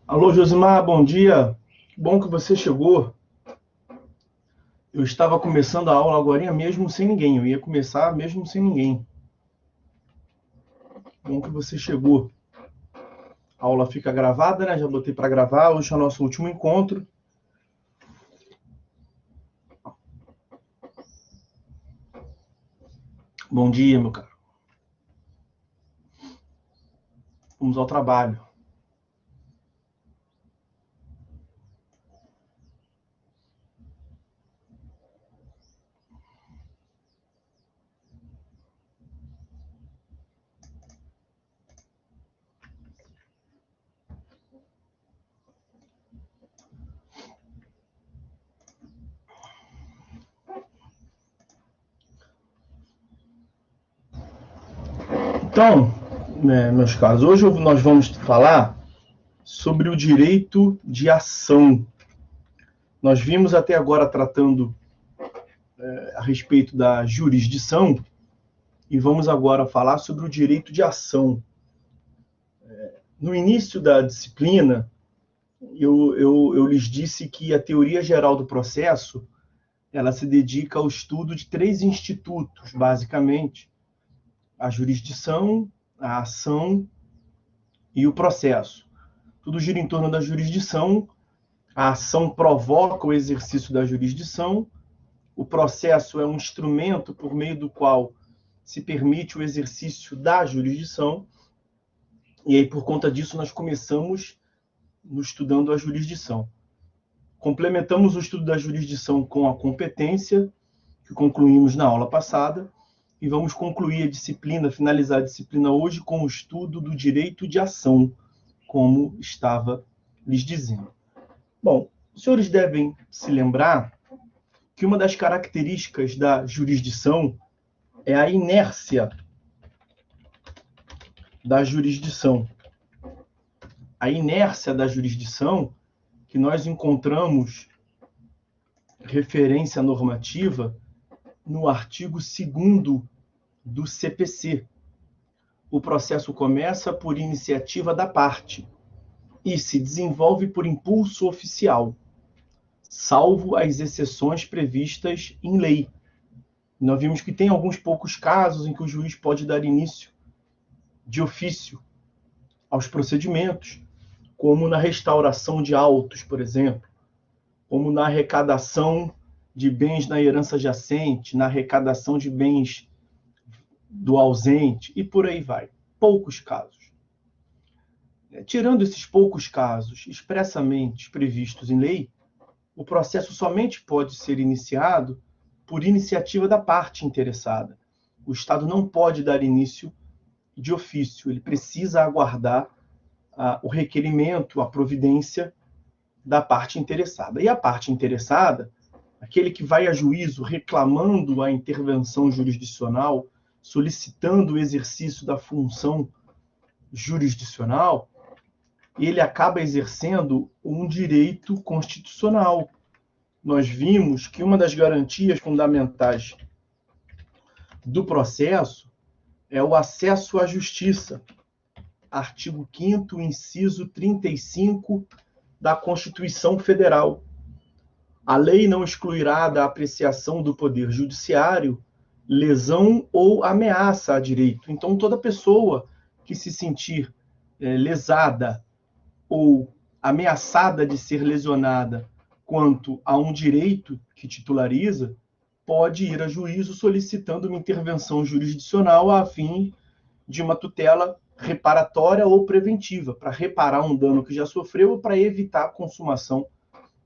Alô, Josimar, bom dia. Que bom que você chegou. Eu estava começando a aula agora mesmo sem ninguém. Eu ia começar mesmo sem ninguém. Bom que você chegou. A aula fica gravada, né? Já botei para gravar. Hoje é o nosso último encontro. Bom dia, meu caro. Vamos ao trabalho. Então, meus caros, hoje nós vamos falar sobre o direito de ação. Nós vimos até agora tratando a respeito da jurisdição e vamos agora falar sobre o direito de ação. No início da disciplina, eu lhes disse que a teoria geral do processo ela se dedica ao estudo de três institutos, basicamente: a jurisdição, a ação e o processo. Tudo gira em torno da jurisdição, a ação provoca o exercício da jurisdição, o processo é um instrumento por meio do qual se permite o exercício da jurisdição, e aí, por conta disso, nós começamos estudando a jurisdição. Complementamos o estudo da jurisdição com a competência, que concluímos na aula passada, e vamos concluir a disciplina, finalizar a disciplina hoje com o estudo do direito de ação, como estava lhes dizendo. Bom, os senhores devem se lembrar que uma das características da jurisdição é a inércia da jurisdição. A inércia da jurisdição, que nós encontramos referência normativa no artigo 2º do CPC. O processo começa por iniciativa da parte e se desenvolve por impulso oficial, salvo as exceções previstas em lei. Nós vimos que tem alguns poucos casos em que o juiz pode dar início de ofício aos procedimentos, como na restauração de autos, por exemplo, como na arrecadação de bens na herança jacente, na arrecadação de bens do ausente, e por aí vai. Poucos casos. Tirando esses poucos casos expressamente previstos em lei, o processo somente pode ser iniciado por iniciativa da parte interessada. O Estado não pode dar início de ofício, ele precisa aguardar o requerimento, a providência da parte interessada. E a parte interessada, aquele que vai a juízo reclamando a intervenção jurisdicional, solicitando o exercício da função jurisdicional, ele acaba exercendo um direito constitucional. Nós vimos que uma das garantias fundamentais do processo é o acesso à justiça. Artigo 5º, inciso 35 da Constituição Federal. A lei não excluirá da apreciação do Poder Judiciário lesão ou ameaça a direito. Então, toda pessoa que se sentir lesada ou ameaçada de ser lesionada quanto a um direito que titulariza, pode ir a juízo solicitando uma intervenção jurisdicional a fim de uma tutela reparatória ou preventiva, para reparar um dano que já sofreu ou para evitar a consumação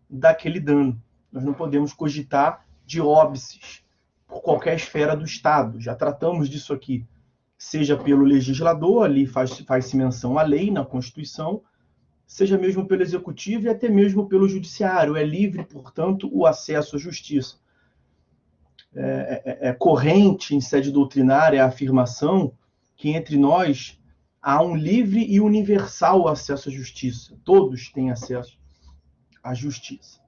daquele dano. Nós não podemos cogitar de óbices por qualquer esfera do Estado. Já tratamos disso aqui, seja pelo legislador, ali faz-se menção à lei na Constituição, seja mesmo pelo Executivo e até mesmo pelo Judiciário. É livre, portanto, o acesso à justiça. É corrente em sede doutrinária a afirmação que entre nós há um livre e universal acesso à justiça. Todos têm acesso à justiça.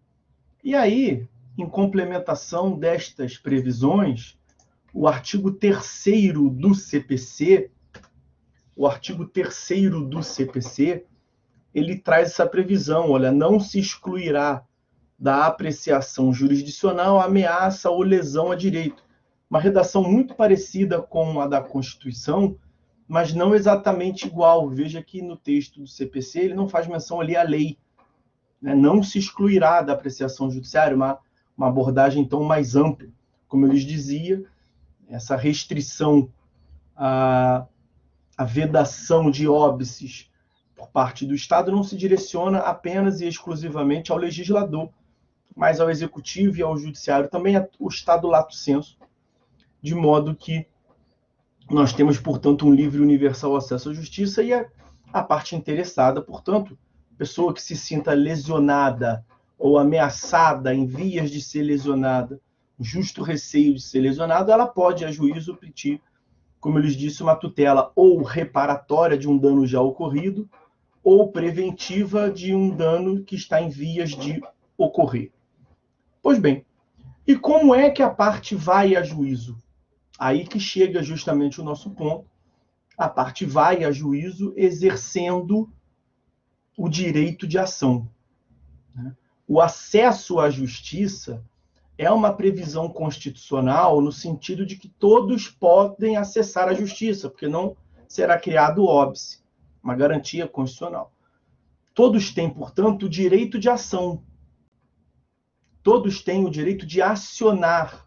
E aí, em complementação destas previsões, o artigo 3º do CPC, ele traz essa previsão, olha, não se excluirá da apreciação jurisdicional ameaça ou lesão a direito. Uma redação muito parecida com a da Constituição, mas não exatamente igual. Veja que no texto do CPC ele não faz menção ali à lei, né? Não se excluirá da apreciação judiciária, uma abordagem então mais ampla. Como eu lhes dizia, essa restrição à vedação de óbices por parte do Estado não se direciona apenas e exclusivamente ao legislador, mas ao executivo e ao judiciário, também o Estado lato sensu, de modo que nós temos, portanto, um livre e universal acesso à justiça e a parte interessada, portanto, pessoa que se sinta lesionada ou ameaçada em vias de ser lesionada, justo receio de ser lesionado, ela pode, a juízo, pedir, como eu lhes disse, uma tutela ou reparatória de um dano já ocorrido ou preventiva de um dano que está em vias de ocorrer. Pois bem, e como é que a parte vai a juízo? Aí que chega justamente o nosso ponto. A parte vai a juízo exercendo o direito de ação. O acesso à justiça é uma previsão constitucional no sentido de que todos podem acessar a justiça, porque não será criado óbice, uma garantia constitucional. Todos têm, portanto, o direito de ação. Todos têm o direito de acionar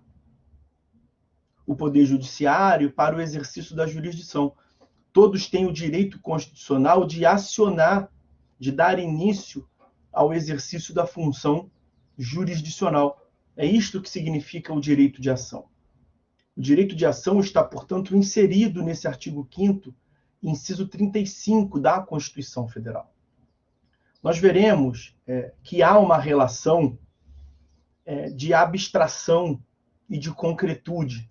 o Poder Judiciário para o exercício da jurisdição. Todos têm o direito constitucional de acionar, de dar início ao exercício da função jurisdicional. É isto que significa o direito de ação. O direito de ação está, portanto, inserido nesse artigo 5º, inciso 35 da Constituição Federal. Nós veremos que há uma relação de abstração e de concretude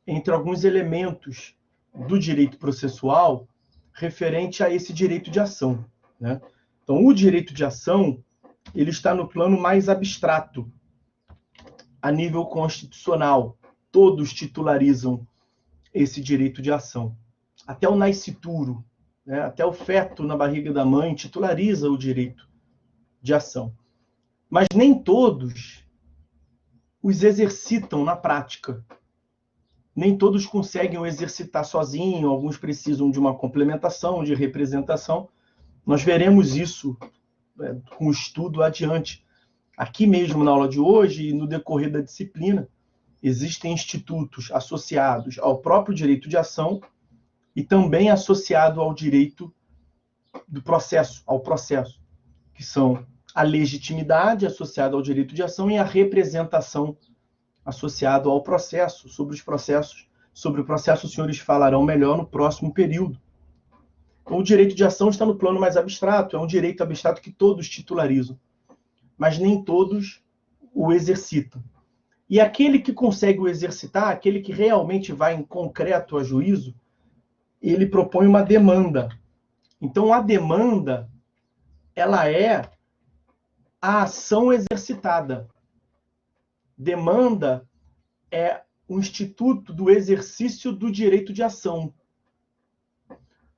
entre alguns elementos do direito processual referente a esse direito de ação, né? Então, o direito de ação ele está no plano mais abstrato, a nível constitucional. Todos titularizam esse direito de ação. Até o nascituro, né? Até o feto na barriga da mãe titulariza o direito de ação. Mas nem todos os exercitam na prática. Nem todos conseguem o exercitar sozinho, alguns precisam de uma complementação, de representação. Nós veremos isso com o estudo adiante. Aqui mesmo na aula de hoje e no decorrer da disciplina, existem institutos associados ao próprio direito de ação e também associado ao direito do processo, ao processo, que são a legitimidade associada ao direito de ação e a representação associada ao processo. Sobre o processo os senhores falarão melhor no próximo período. O direito de ação está no plano mais abstrato, é um direito abstrato que todos titularizam, mas nem todos o exercitam. E aquele que consegue o exercitar, aquele que realmente vai em concreto a juízo, ele propõe uma demanda. Então, a demanda, ela é a ação exercitada. Demanda é o instituto do exercício do direito de ação.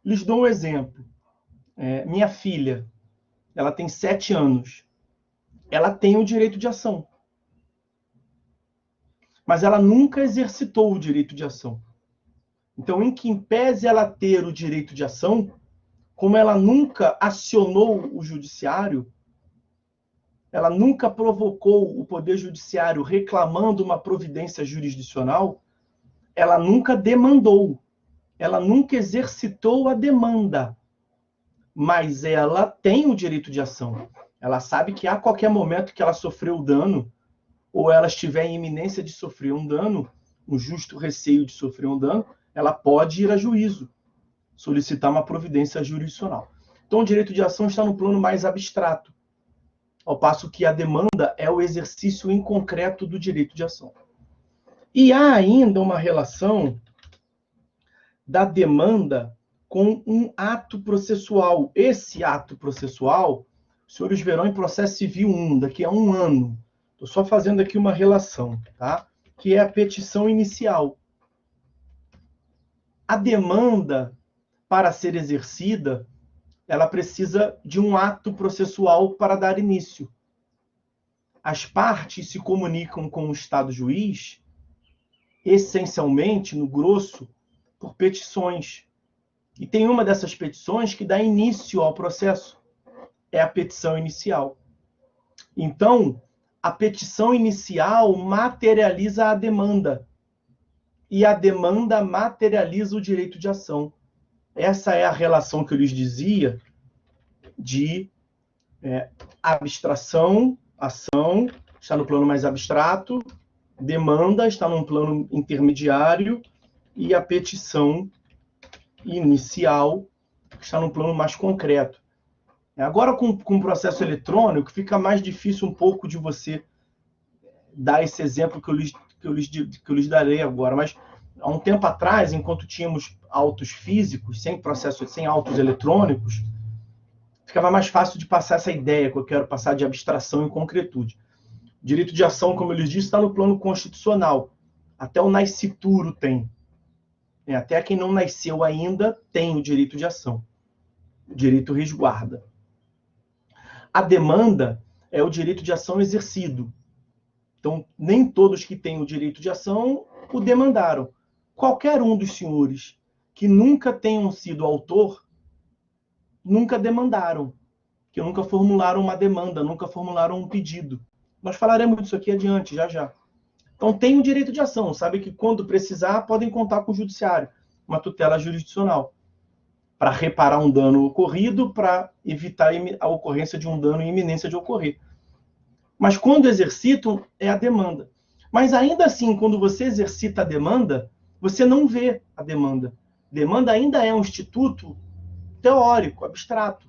Lhes dou um exemplo. Minha filha, ela tem 7 anos. Ela tem o direito de ação. Mas ela nunca exercitou o direito de ação. Então, em que pese ela ter o direito de ação, como ela nunca acionou o judiciário, ela nunca provocou o Poder Judiciário reclamando uma providência jurisdicional, ela nunca demandou, ela nunca exercitou a demanda, mas ela tem o direito de ação. Ela sabe que a qualquer momento que ela sofreu o dano, ou ela estiver em iminência de sofrer um dano, um justo receio de sofrer um dano, ela pode ir a juízo, solicitar uma providência jurisdicional. Então, o direito de ação está no plano mais abstrato, ao passo que a demanda é o exercício em concreto do direito de ação. E há ainda uma relação da demanda com um ato processual. Esse ato processual, os senhores verão em processo civil 1, daqui a 1 ano. Estou só fazendo aqui uma relação, tá? Que é a petição inicial. A demanda, para ser exercida, ela precisa de um ato processual para dar início. As partes se comunicam com o Estado juiz, essencialmente, no grosso, por petições. E tem uma dessas petições que dá início ao processo. É a petição inicial. Então, a petição inicial materializa a demanda. E a demanda materializa o direito de ação. Essa é a relação que eu lhes dizia de abstração, ação, está no plano mais abstrato, demanda está num plano intermediário e a petição inicial está num plano mais concreto. Agora, com o processo eletrônico, fica mais difícil um pouco de você dar esse exemplo que eu lhes darei agora, mas há um tempo atrás, enquanto tínhamos autos físicos, sem processo, sem autos eletrônicos, ficava mais fácil de passar essa ideia que eu quero passar de abstração e concretude. O direito de ação, como eu lhes disse, está no plano constitucional. Até o nascituro tem. Até quem não nasceu ainda tem o direito de ação. O direito resguarda. A demanda é o direito de ação exercido. Então, nem todos que têm o direito de ação o demandaram. Qualquer um dos senhores que nunca tenham sido autor, nunca demandaram, que nunca formularam uma demanda, nunca formularam um pedido. Nós falaremos disso aqui adiante, já já. Então, tem o direito de ação. Sabe que quando precisar, podem contar com o judiciário, uma tutela jurisdicional, para reparar um dano ocorrido, para evitar a ocorrência de um dano em iminência de ocorrer. Mas quando exercitam, é a demanda. Mas ainda assim, quando você exercita a demanda, você não vê a demanda. Demanda ainda é um instituto teórico, abstrato.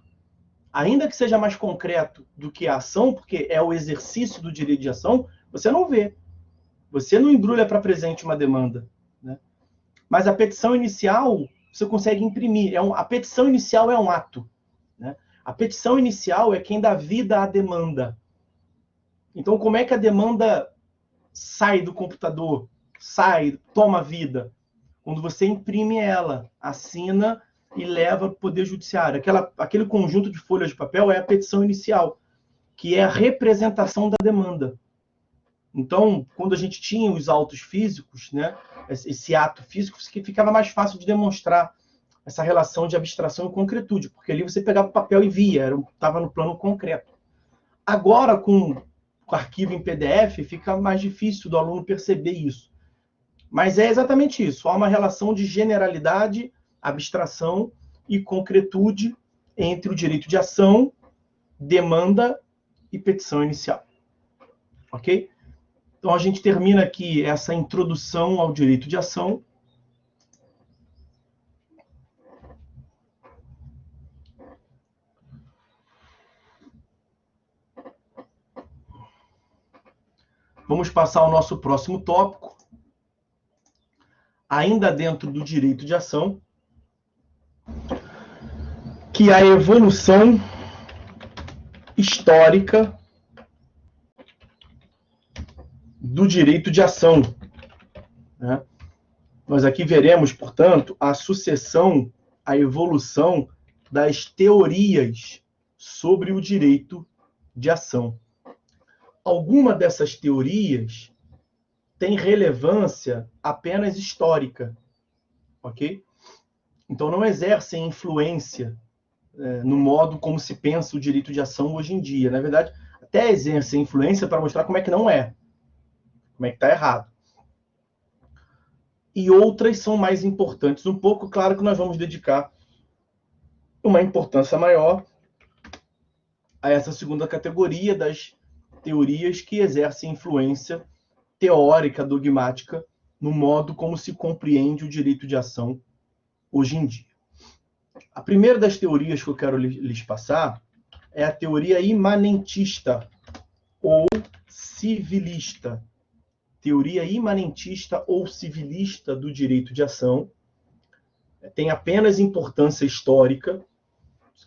Ainda que seja mais concreto do que a ação, porque é o exercício do direito de ação, você não vê. Você não embrulha para presente uma demanda. Né? Mas a petição inicial, você consegue imprimir. A petição inicial é um ato. Né? A petição inicial é quem dá vida à demanda. Então, como é que a demanda sai do computador, toma vida? Quando você imprime ela, assina e leva para o Poder Judiciário. Aquele conjunto de folhas de papel é a petição inicial, que é a representação da demanda. Então, quando a gente tinha os autos físicos, né, esse ato físico, ficava mais fácil de demonstrar essa relação de abstração e concretude, porque ali você pegava o papel e via, estava no plano concreto. Agora, com o arquivo em PDF, fica mais difícil do aluno perceber isso. Mas é exatamente isso. Há uma relação de generalidade, abstração e concretude entre o direito de ação, demanda e petição inicial. Ok? Então, a gente termina aqui essa introdução ao direito de ação. Vamos passar ao nosso próximo tópico, ainda dentro do direito de ação, que é a evolução histórica do direito de ação. Né? Nós aqui veremos, portanto, a sucessão, a evolução das teorias sobre o direito de ação. Alguma dessas teorias tem relevância apenas histórica, ok? Então, não exercem influência no modo como se pensa o direito de ação hoje em dia. Na verdade, até exercem influência para mostrar como é que não é, como é que está errado. E outras são mais importantes um pouco. Claro que nós vamos dedicar uma importância maior a essa segunda categoria das teorias que exercem influência teórica, dogmática, no modo como se compreende o direito de ação hoje em dia. A primeira das teorias que eu quero lhes passar é a teoria imanentista ou civilista. Teoria imanentista ou civilista do direito de ação tem apenas importância histórica,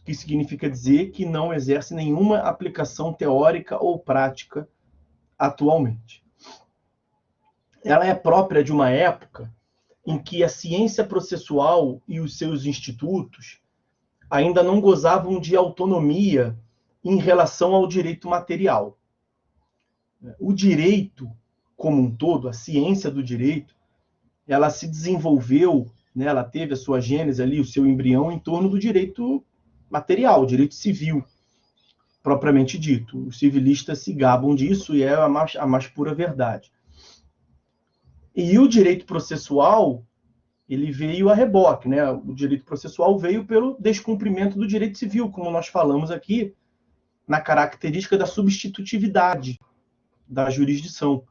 que significa dizer que não exerce nenhuma aplicação teórica ou prática atualmente. Ela é própria de uma época em que a ciência processual e os seus institutos ainda não gozavam de autonomia em relação ao direito material. O direito, como um todo, a ciência do direito, ela se desenvolveu, né, ela teve a sua gênese ali, o seu embrião, em torno do direito material, o direito civil, propriamente dito. Os civilistas se gabam disso e é a mais pura verdade. E o direito processual, ele veio a reboque, né? O direito processual veio pelo descumprimento do direito civil, como nós falamos aqui, na característica da substitutividade da jurisdição.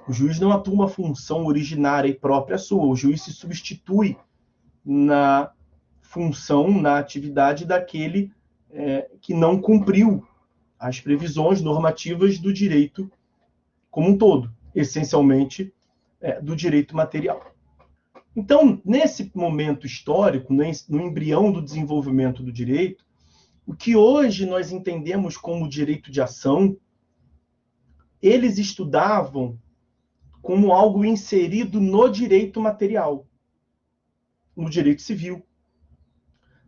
O juiz não atua uma função originária e própria sua, o juiz se substitui na função, na atividade daquele que não cumpriu as previsões normativas do direito como um todo, essencialmente do direito material. Então, nesse momento histórico, no embrião do desenvolvimento do direito, o que hoje nós entendemos como direito de ação, eles estudavam como algo inserido no direito material, no direito civil.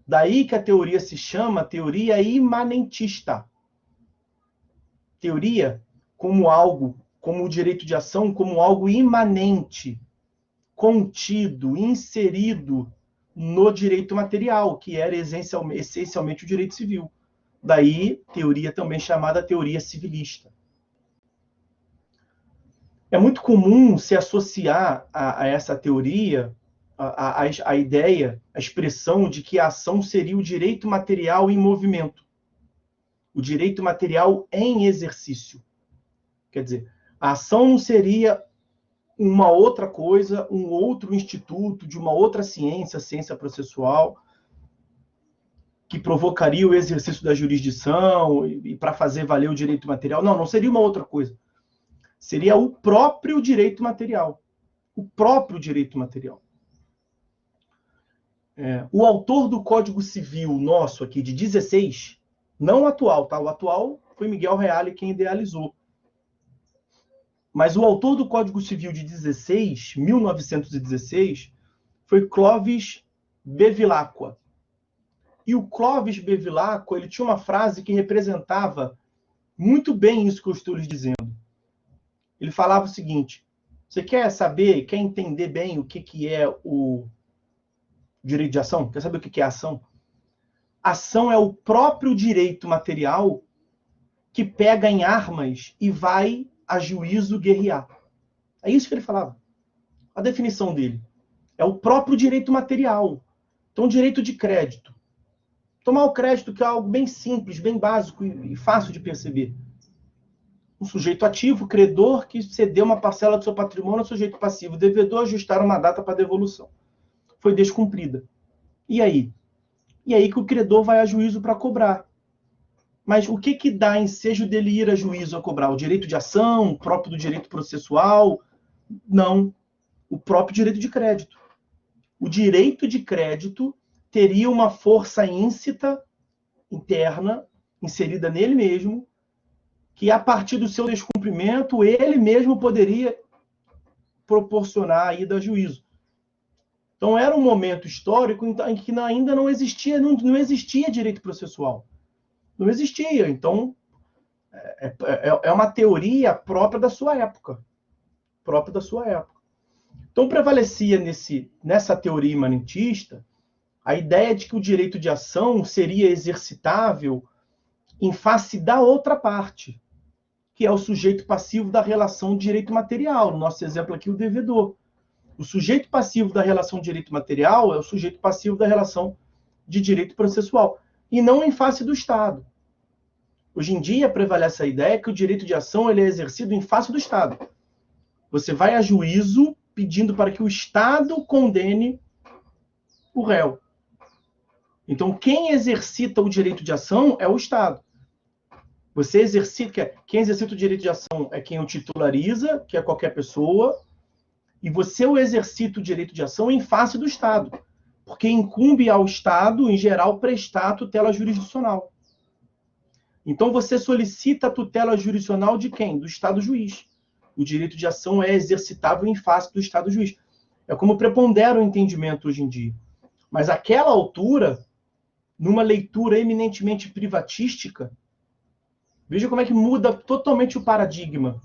Daí que a teoria se chama teoria imanentista. Teoria como algo, como o direito de ação, como algo imanente, contido, inserido no direito material, que era essencialmente o direito civil. Daí, teoria também chamada teoria civilista. É muito comum se associar a essa teoria a ideia, a expressão de que a ação seria o direito material em movimento, o direito material em exercício. Quer dizer, a ação não seria uma outra coisa, um outro instituto de uma outra ciência, ciência processual, que provocaria o exercício da jurisdição e para fazer valer o direito material. Não, não seria uma outra coisa. Seria o próprio direito material. O próprio direito material. O autor do Código Civil nosso aqui, de 16, não o atual, tá? O atual foi Miguel Reale quem idealizou. Mas o autor do Código Civil de 1916, foi Clovis Bevilacqua. E o Clovis Bevilacqua, ele tinha uma frase que representava muito bem isso que eu estou lhes dizendo. Ele falava o seguinte: você quer saber, quer entender bem o que é o direito de ação? Quer saber o que é ação? Ação é o próprio direito material que pega em armas e vai a juízo guerrear. É isso que ele falava. A definição dele. É o próprio direito material. Então, direito de crédito. Tomar o crédito, que é algo bem simples, bem básico e fácil de perceber. Um sujeito ativo, credor, que cedeu uma parcela do seu patrimônio ao sujeito passivo. Devedor, ajustar uma data para devolução. Foi descumprida. E aí? E aí que o credor vai a juízo para cobrar. Mas o que dá ensejo dele ir a juízo a cobrar? O direito de ação, o próprio do direito processual? Não. O próprio direito de crédito. O direito de crédito teria uma força íncita, interna, inserida nele mesmo, que a partir do seu descumprimento, ele mesmo poderia proporcionar a ida a juízo. Então, era um momento histórico em que ainda não existia direito processual. Não existia. Então, é uma teoria própria da sua época. Própria da sua época. Então, prevalecia nessa teoria imanentista a ideia de que o direito de ação seria exercitável em face da outra parte, que é o sujeito passivo da relação de direito material. No nosso exemplo aqui, o devedor. O sujeito passivo da relação de direito material é o sujeito passivo da relação de direito processual, e não em face do Estado. Hoje em dia, prevalece a ideia que o direito de ação ele é exercido em face do Estado. Você vai a juízo pedindo para que o Estado condene o réu. Então, quem exercita o direito de ação é o Estado. Quem exercita o direito de ação é quem o titulariza, que é qualquer pessoa, e você o exercita o direito de ação em face do Estado, porque incumbe ao Estado, em geral, prestar a tutela jurisdicional. Então, você solicita a tutela jurisdicional de quem? Do Estado juiz. O direito de ação é exercitável em face do Estado juiz. É como prepondera o entendimento hoje em dia. Mas àquela altura, numa leitura eminentemente privatística, veja como é que muda totalmente o paradigma.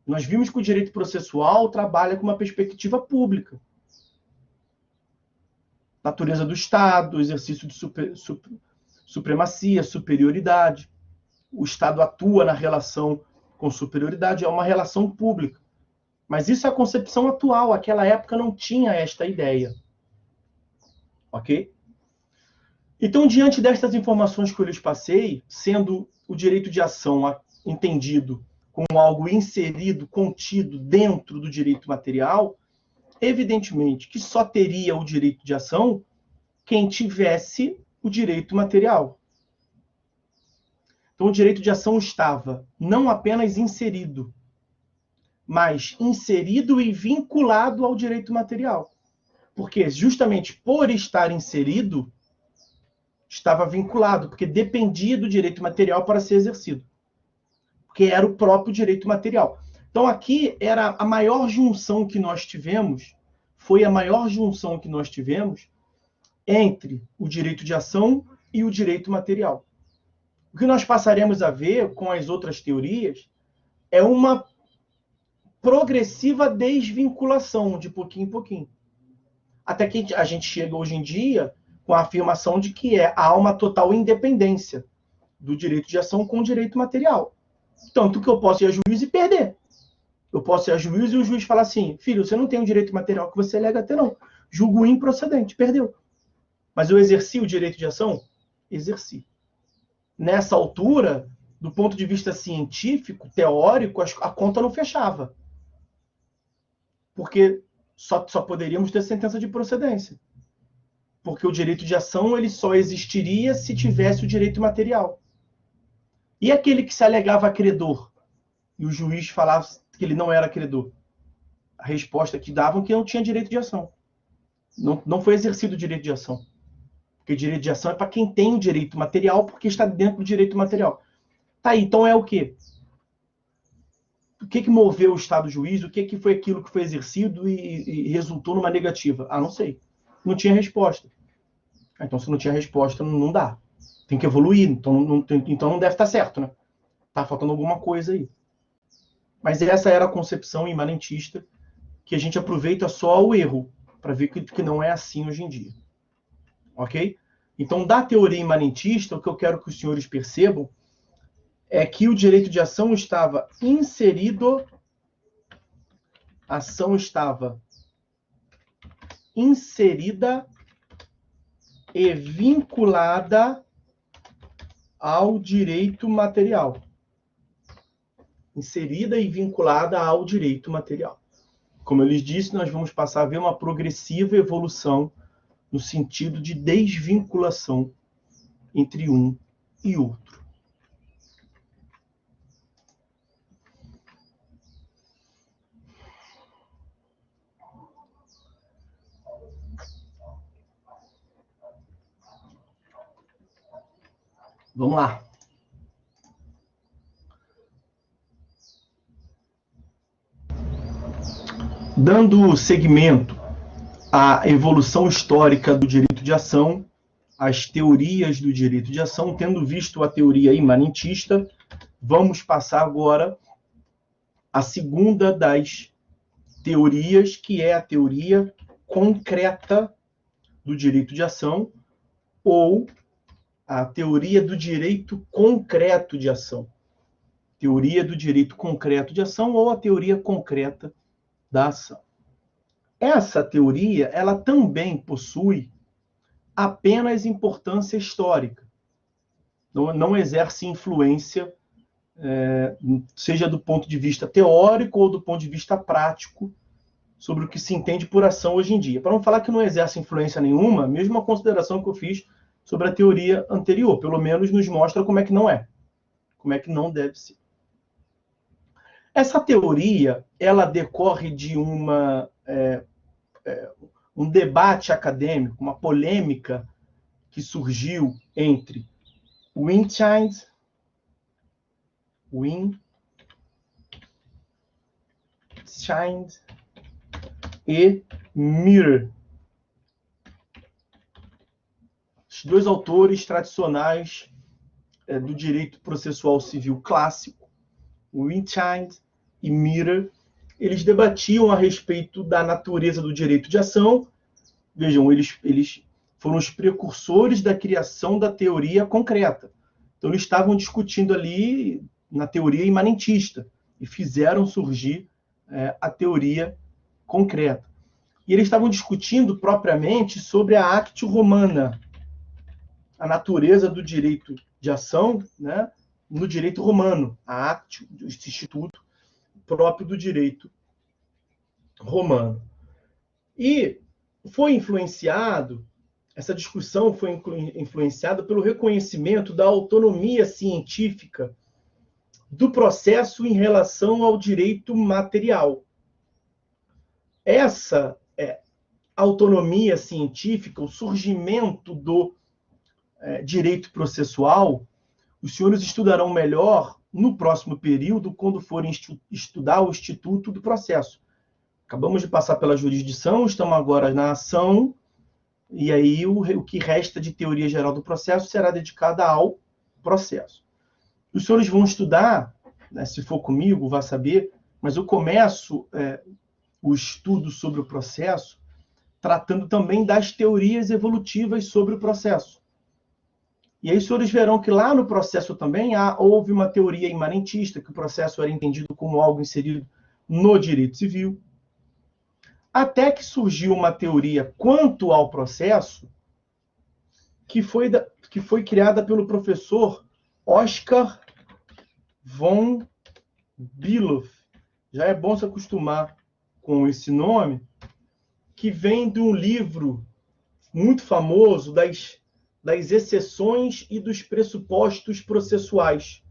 Nós vimos que o direito processual trabalha com uma perspectiva pública. Natureza do Estado, exercício de supremacia, superioridade. O Estado atua na relação com superioridade, é uma relação pública. Mas isso é a concepção atual. Aquela época não tinha esta ideia. Ok? Então, diante destas informações que eu lhes passei, sendo o direito de ação entendido como algo inserido, contido dentro do direito material, evidentemente que só teria o direito de ação quem tivesse o direito material. Então, o direito de ação estava não apenas inserido, mas inserido e vinculado ao direito material. Porque, justamente por estar inserido, estava vinculado, porque dependia do direito material para ser exercido. Porque era o próprio direito material. Então, aqui era a maior junção que nós tivemos, foi a maior junção que nós tivemos entre o direito de ação e o direito material. O que nós passaremos a ver com as outras teorias é uma progressiva desvinculação, de pouquinho em pouquinho. Até que a gente chega hoje em dia com a afirmação de que há uma total independência do direito de ação com o direito material. Tanto que eu posso ir a juiz e perder. Eu posso ir a juiz e o juiz falar assim, filho, você não tem o direito material que você alega ter, não. Julgo improcedente, perdeu. Mas eu exerci o direito de ação? Exerci. Nessa altura, do ponto de vista científico, teórico, a conta não fechava. Porque só poderíamos ter sentença de procedência. Porque o direito de ação ele só existiria se tivesse o direito material. E aquele que se alegava credor e o juiz falava que ele não era credor? A resposta que davam é que não tinha direito de ação. Não foi exercido o direito de ação. Porque o direito de ação é para quem tem o direito material, porque está dentro do direito material. Tá aí, então é o quê? O que moveu o Estado juiz? O que foi aquilo que foi exercido e resultou numa negativa? Ah, não sei. Não tinha resposta. Então, se não tinha resposta, não dá. Tem que evoluir. Então não deve estar certo, né? Tá faltando alguma coisa aí. Mas essa era a concepção imanentista que a gente aproveita só o erro para ver que não é assim hoje em dia. Ok? Então, da teoria imanentista, o que eu quero que os senhores percebam é que o direito de ação estava inserido, a ação estava inserida e vinculada ao direito material. Inserida e vinculada ao direito material. Como eu lhes disse, nós vamos passar a ver uma progressiva evolução no sentido de desvinculação entre um e outro. Vamos lá. Dando seguimento à evolução histórica do direito de ação, às teorias do direito de ação, tendo visto a teoria imanentista, vamos passar agora à segunda das teorias, que é a teoria concreta do direito de ação, ou a teoria do direito concreto de ação. Teoria do direito concreto de ação ou a teoria concreta da ação. Essa teoria, ela também possui apenas importância histórica. Não exerce influência, seja do ponto de vista teórico ou do ponto de vista prático, sobre o que se entende por ação hoje em dia. Para não falar que não exerce influência nenhuma, mesmo a consideração que eu fiz sobre a teoria anterior, pelo menos nos mostra como é que não é, como é que não deve ser. Essa teoria, ela decorre de um debate acadêmico, uma polêmica que surgiu entre Wittgenstein e Mirer. dois autores tradicionais do direito processual civil clássico, Wittgenstein e Miller, eles debatiam a respeito da natureza do direito de ação. Vejam, eles foram os precursores da criação da teoria concreta. Então, eles estavam discutindo ali na teoria imanentista e fizeram surgir a teoria concreta. E eles estavam discutindo propriamente sobre a actio romana, a natureza do direito de ação, né, no direito romano, a actio, esse instituto próprio do direito romano. E foi influenciado, essa discussão foi influenciada pelo reconhecimento da autonomia científica do processo em relação ao direito material. Essa autonomia científica, o surgimento do direito processual, os senhores estudarão melhor no próximo período, quando forem estudar o Instituto do Processo. Acabamos de passar pela jurisdição, estamos agora na ação, e aí o que resta de teoria geral do processo será dedicada ao processo. Os senhores vão estudar, né, se for comigo, vai saber, mas eu começo o estudo sobre o processo tratando também das teorias evolutivas sobre o processo. E aí os senhores verão que lá no processo também houve uma teoria imanentista, que o processo era entendido como algo inserido no direito civil, até que surgiu uma teoria quanto ao processo que foi criada pelo professor Oskar von Bülow. Já é bom se acostumar com esse nome, que vem de um livro muito famoso das exceções e dos pressupostos processuais,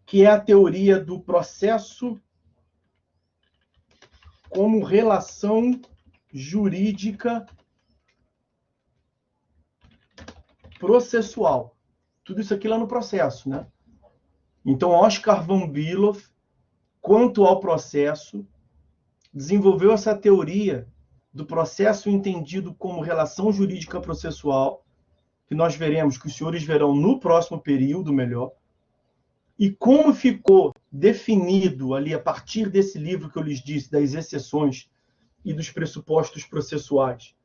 que é a teoria do processo como relação jurídica processual. Tudo isso aqui lá no processo, né? Então, Oskar von Bülow, quanto ao processo, desenvolveu essa teoria do processo entendido como relação jurídica processual, que nós veremos, que os senhores verão no próximo período melhor, e como ficou definido ali, a partir desse livro que eu lhes disse, das exceções e dos pressupostos processuais,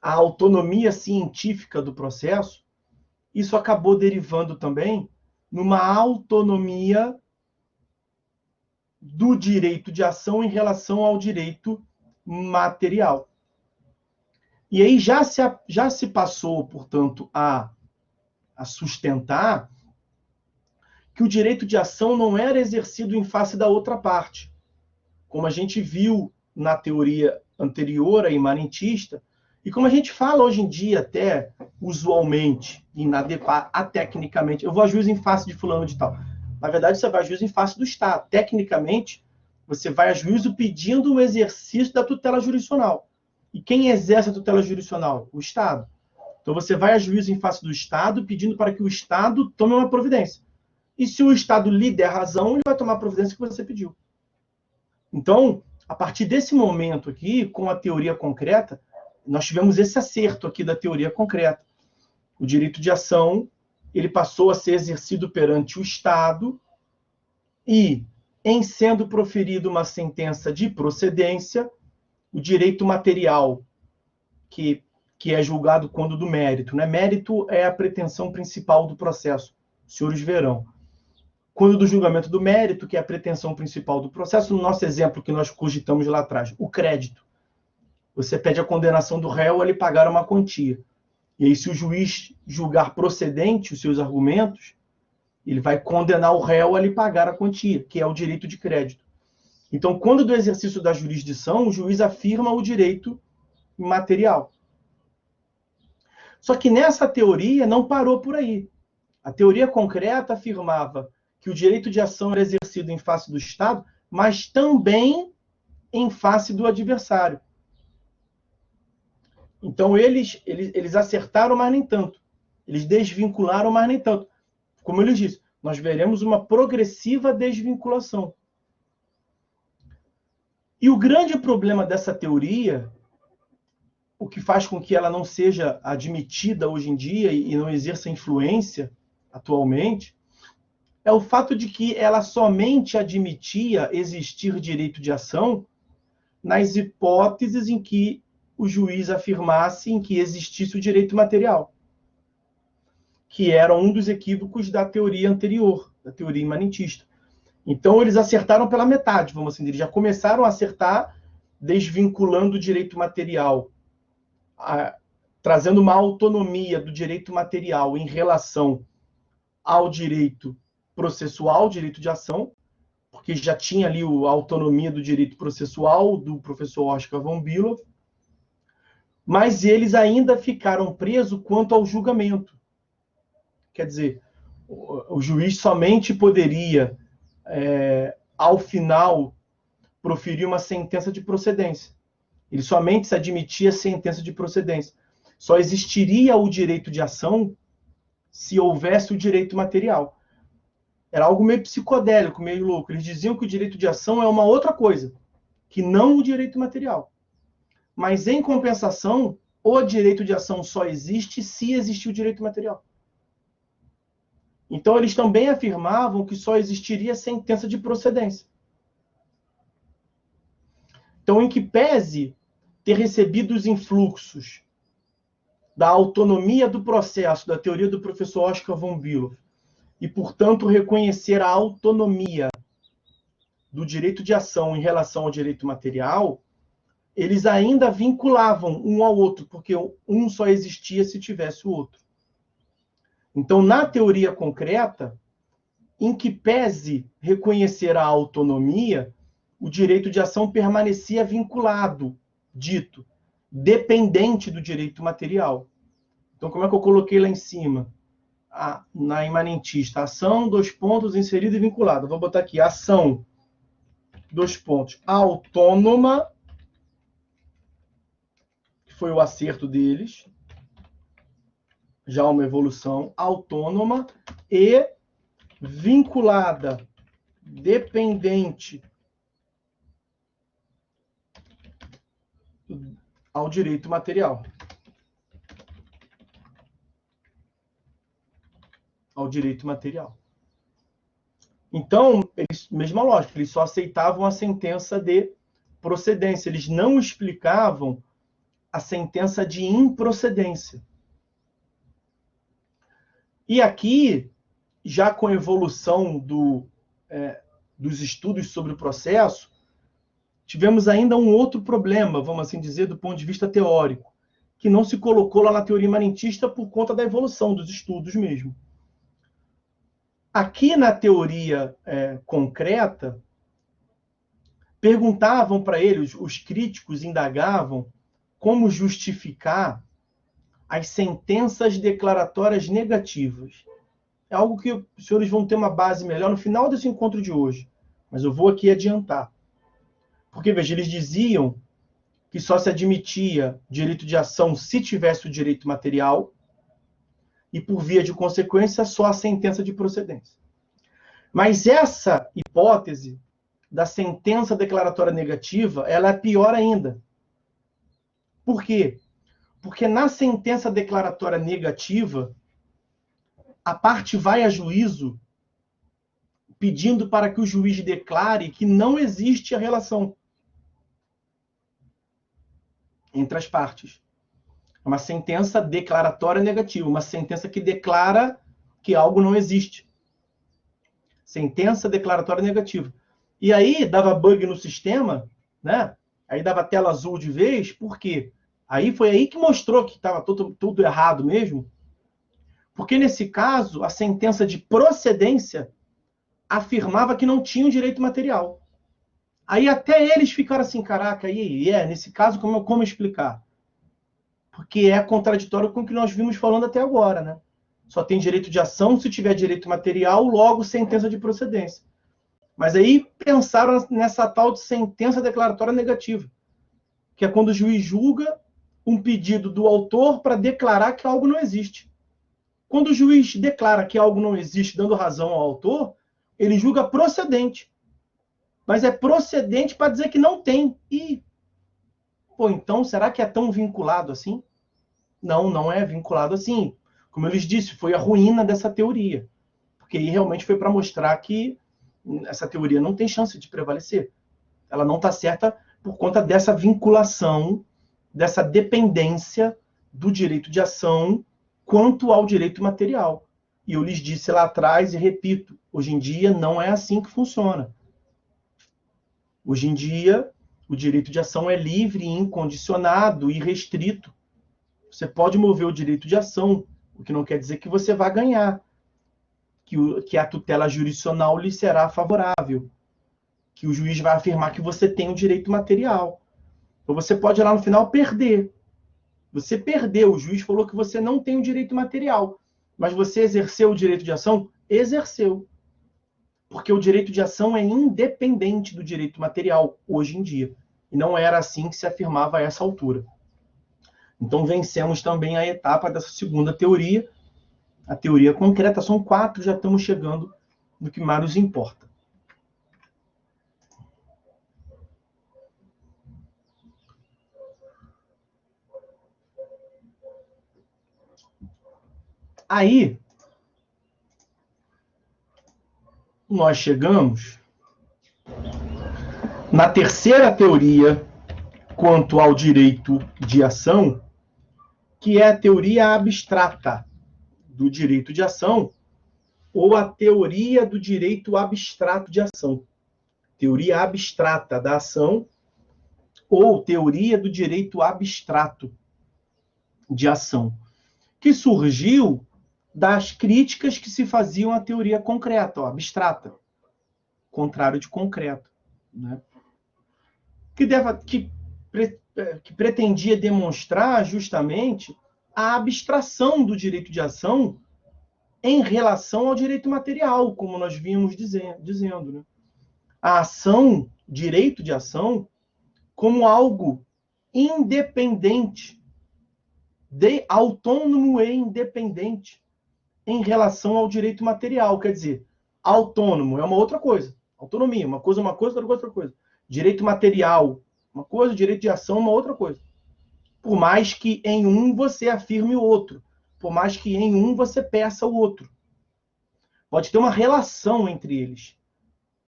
a autonomia científica do processo, isso acabou derivando também numa autonomia do direito de ação em relação ao direito material. E aí já se passou, portanto, a sustentar que o direito de ação não era exercido em face da outra parte, como a gente viu na teoria anterior, a imanentista, e como a gente fala hoje em dia até, usualmente, atecnicamente, eu vou a juízo em face de fulano de tal. Na verdade, você vai a juízo em face do Estado. Tecnicamente, você vai a juízo pedindo o exercício da tutela jurisdicional. E quem exerce a tutela jurisdicional? O Estado. Então, você vai a juízo em face do Estado pedindo para que o Estado tome uma providência. E se o Estado lhe der razão, ele vai tomar a providência que você pediu. Então, a partir desse momento aqui, com a teoria concreta, nós tivemos esse acerto aqui da teoria concreta. O direito de ação, ele passou a ser exercido perante o Estado e, em sendo proferida uma sentença de procedência, o direito material, que é julgado quando do mérito, né? Mérito é a pretensão principal do processo, os senhores verão. Quando do julgamento do mérito, que é a pretensão principal do processo, no nosso exemplo que nós cogitamos lá atrás, o crédito. Você pede a condenação do réu a lhe pagar uma quantia. E aí, se o juiz julgar procedente os seus argumentos, ele vai condenar o réu a lhe pagar a quantia, que é o direito de crédito. Então, quando do exercício da jurisdição, o juiz afirma o direito material. Só que nessa teoria não parou por aí. A teoria concreta afirmava que o direito de ação era exercido em face do Estado, mas também em face do adversário. Então, eles acertaram, mas nem tanto. Eles desvincularam, mas nem tanto. Como eu lhes disse, nós veremos uma progressiva desvinculação. E o grande problema dessa teoria, o que faz com que ela não seja admitida hoje em dia e não exerça influência atualmente, é o fato de que ela somente admitia existir direito de ação nas hipóteses em que o juiz afirmasse em que existisse o direito material, que era um dos equívocos da teoria anterior, da teoria imanentista. Então, eles acertaram pela metade, vamos assim dizer. Já começaram a acertar desvinculando o direito material, trazendo uma autonomia do direito material em relação ao direito processual, direito de ação, porque já tinha ali a autonomia do direito processual do professor Oscar von Billow, mas eles ainda ficaram presos quanto ao julgamento. Quer dizer, o juiz somente poderia, ao final, proferir uma sentença de procedência. Ele somente se admitia sentença de procedência. Só existiria o direito de ação se houvesse o direito material. Era algo meio psicodélico, meio louco. Eles diziam que o direito de ação é uma outra coisa, que não o direito material. Mas, em compensação, o direito de ação só existe se existir o direito material. Então, eles também afirmavam que só existiria sentença de procedência. Então, em que pese ter recebido os influxos da autonomia do processo, da teoria do professor Oscar von Billow, e, portanto, reconhecer a autonomia do direito de ação em relação ao direito material, eles ainda vinculavam um ao outro, porque um só existia se tivesse o outro. Então, na teoria concreta, em que pese reconhecer a autonomia, o direito de ação permanecia vinculado, dito, dependente do direito material. Então, como é que eu coloquei lá em cima? Na imanentista, ação, dois pontos, inserido e vinculado. Vou botar aqui, ação, dois pontos, autônoma, que foi o acerto deles, já uma evolução, autônoma e vinculada, dependente ao direito material. Ao direito material. Então, mesma lógica, eles só aceitavam a sentença de procedência, eles não explicavam a sentença de improcedência. E aqui, já com a evolução dos estudos sobre o processo, tivemos ainda um outro problema, vamos assim dizer, do ponto de vista teórico, que não se colocou lá na teoria imanentista por conta da evolução dos estudos mesmo. Aqui na teoria concreta, perguntavam para eles, os críticos indagavam como justificar as sentenças declaratórias negativas. É algo que os senhores vão ter uma base melhor no final desse encontro de hoje, mas eu vou aqui adiantar. Porque, veja, eles diziam que só se admitia direito de ação se tivesse o direito material, e, por via de consequência, só a sentença de procedência. Mas essa hipótese da sentença declaratória negativa, ela é pior ainda. Por quê? Porque na sentença declaratória negativa, a parte vai a juízo pedindo para que o juiz declare que não existe a relação entre as partes. É uma sentença declaratória negativa, uma sentença que declara que algo não existe. Sentença declaratória negativa. E aí dava bug no sistema, né? Aí dava tela azul de vez, por quê? Foi aí que mostrou que estava tudo errado mesmo. Porque nesse caso, a sentença de procedência afirmava que não tinha o direito material. Aí até eles ficaram assim, caraca, nesse caso, como explicar? Porque é contraditório com o que nós vimos falando até agora, né? Só tem direito de ação se tiver direito material, logo sentença de procedência. Mas aí pensaram nessa tal de sentença declaratória negativa, que é quando o juiz julga um pedido do autor para declarar que algo não existe. Quando o juiz declara que algo não existe, dando razão ao autor, ele julga procedente. Mas é procedente para dizer que não tem. Pô, então será que é tão vinculado assim? Não, não é vinculado assim. Como eu lhes disse, foi a ruína dessa teoria. Porque aí realmente foi para mostrar que essa teoria não tem chance de prevalecer. Ela não está certa por conta dessa vinculação, dessa dependência do direito de ação quanto ao direito material. E eu lhes disse lá atrás e repito, hoje em dia não é assim que funciona. Hoje em dia, o direito de ação é livre, incondicionado e restrito. Você pode mover o direito de ação, o que não quer dizer que você vai ganhar, que a tutela jurisdicional lhe será favorável, que o juiz vai afirmar que você tem o direito material. Então você pode lá no final perder. Você perdeu, o juiz falou que você não tem o direito material, mas você exerceu o direito de ação? Exerceu. Porque o direito de ação é independente do direito material hoje em dia. E não era assim que se afirmava a essa altura. Então vencemos também a etapa dessa segunda teoria, a teoria concreta. São 4, já estamos chegando no que mais nos importa. Aí, nós chegamos na terceira teoria quanto ao direito de ação, que é a teoria abstrata do direito de ação, ou a teoria do direito abstrato de ação. Teoria abstrata da ação, ou teoria do direito abstrato de ação, que surgiu das críticas que se faziam à teoria concreta, ó, abstrata, contrário de concreto, né? Que pretendia demonstrar justamente a abstração do direito de ação em relação ao direito material, como nós vínhamos dizendo, né? A ação, direito de ação, como algo independente, autônomo e independente em relação ao direito material. Quer dizer, autônomo é uma outra coisa. Autonomia, uma coisa, outra coisa. Direito material, uma coisa, direito de ação, uma outra coisa. Por mais que em um você afirme o outro, por mais que em um você peça o outro. Pode ter uma relação entre eles,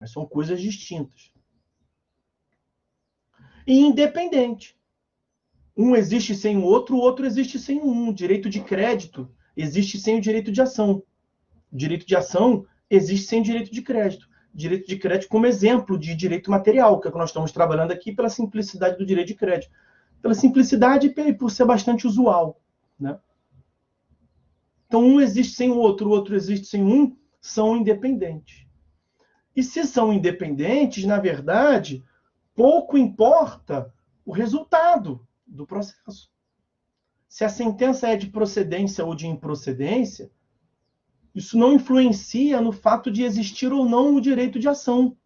mas são coisas distintas. E independente. Um existe sem o outro existe sem um. O direito de crédito existe sem o direito de ação. O direito de ação existe sem o direito de crédito. Direito de crédito como exemplo de direito material, que é o que nós estamos trabalhando aqui pela simplicidade do direito de crédito. Pela simplicidade e por ser bastante usual, né? Então, um existe sem o outro existe sem um, são independentes. E se são independentes, na verdade, pouco importa o resultado do processo. Se a sentença é de procedência ou de improcedência, isso não influencia no fato de existir ou não o direito de ação.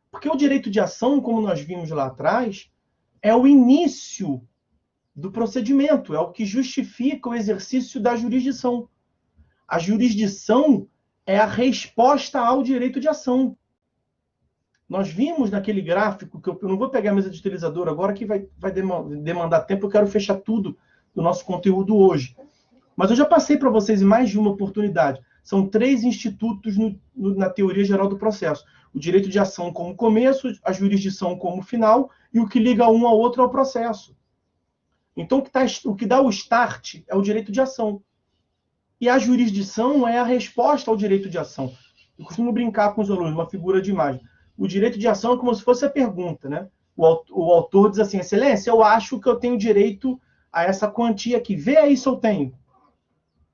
Porque o direito de ação, como nós vimos lá atrás, é o início do procedimento, é o que justifica o exercício da jurisdição. A jurisdição é a resposta ao direito de ação. Nós vimos naquele gráfico, que eu não vou pegar a mesa de utilizador agora, que vai demandar tempo, eu quero fechar tudo do nosso conteúdo hoje. Mas eu já passei para vocês em mais de uma oportunidade. São 3 institutos na teoria geral do processo. O direito de ação como começo, a jurisdição como final, e o que liga um ao outro é o processo. Então, o que dá o start é o direito de ação. E a jurisdição é a resposta ao direito de ação. Eu costumo brincar com os alunos, uma figura de imagem. O direito de ação é como se fosse a pergunta, né? O autor diz assim, excelência, eu acho que eu tenho direito a essa quantia aqui. Vê aí se eu tenho.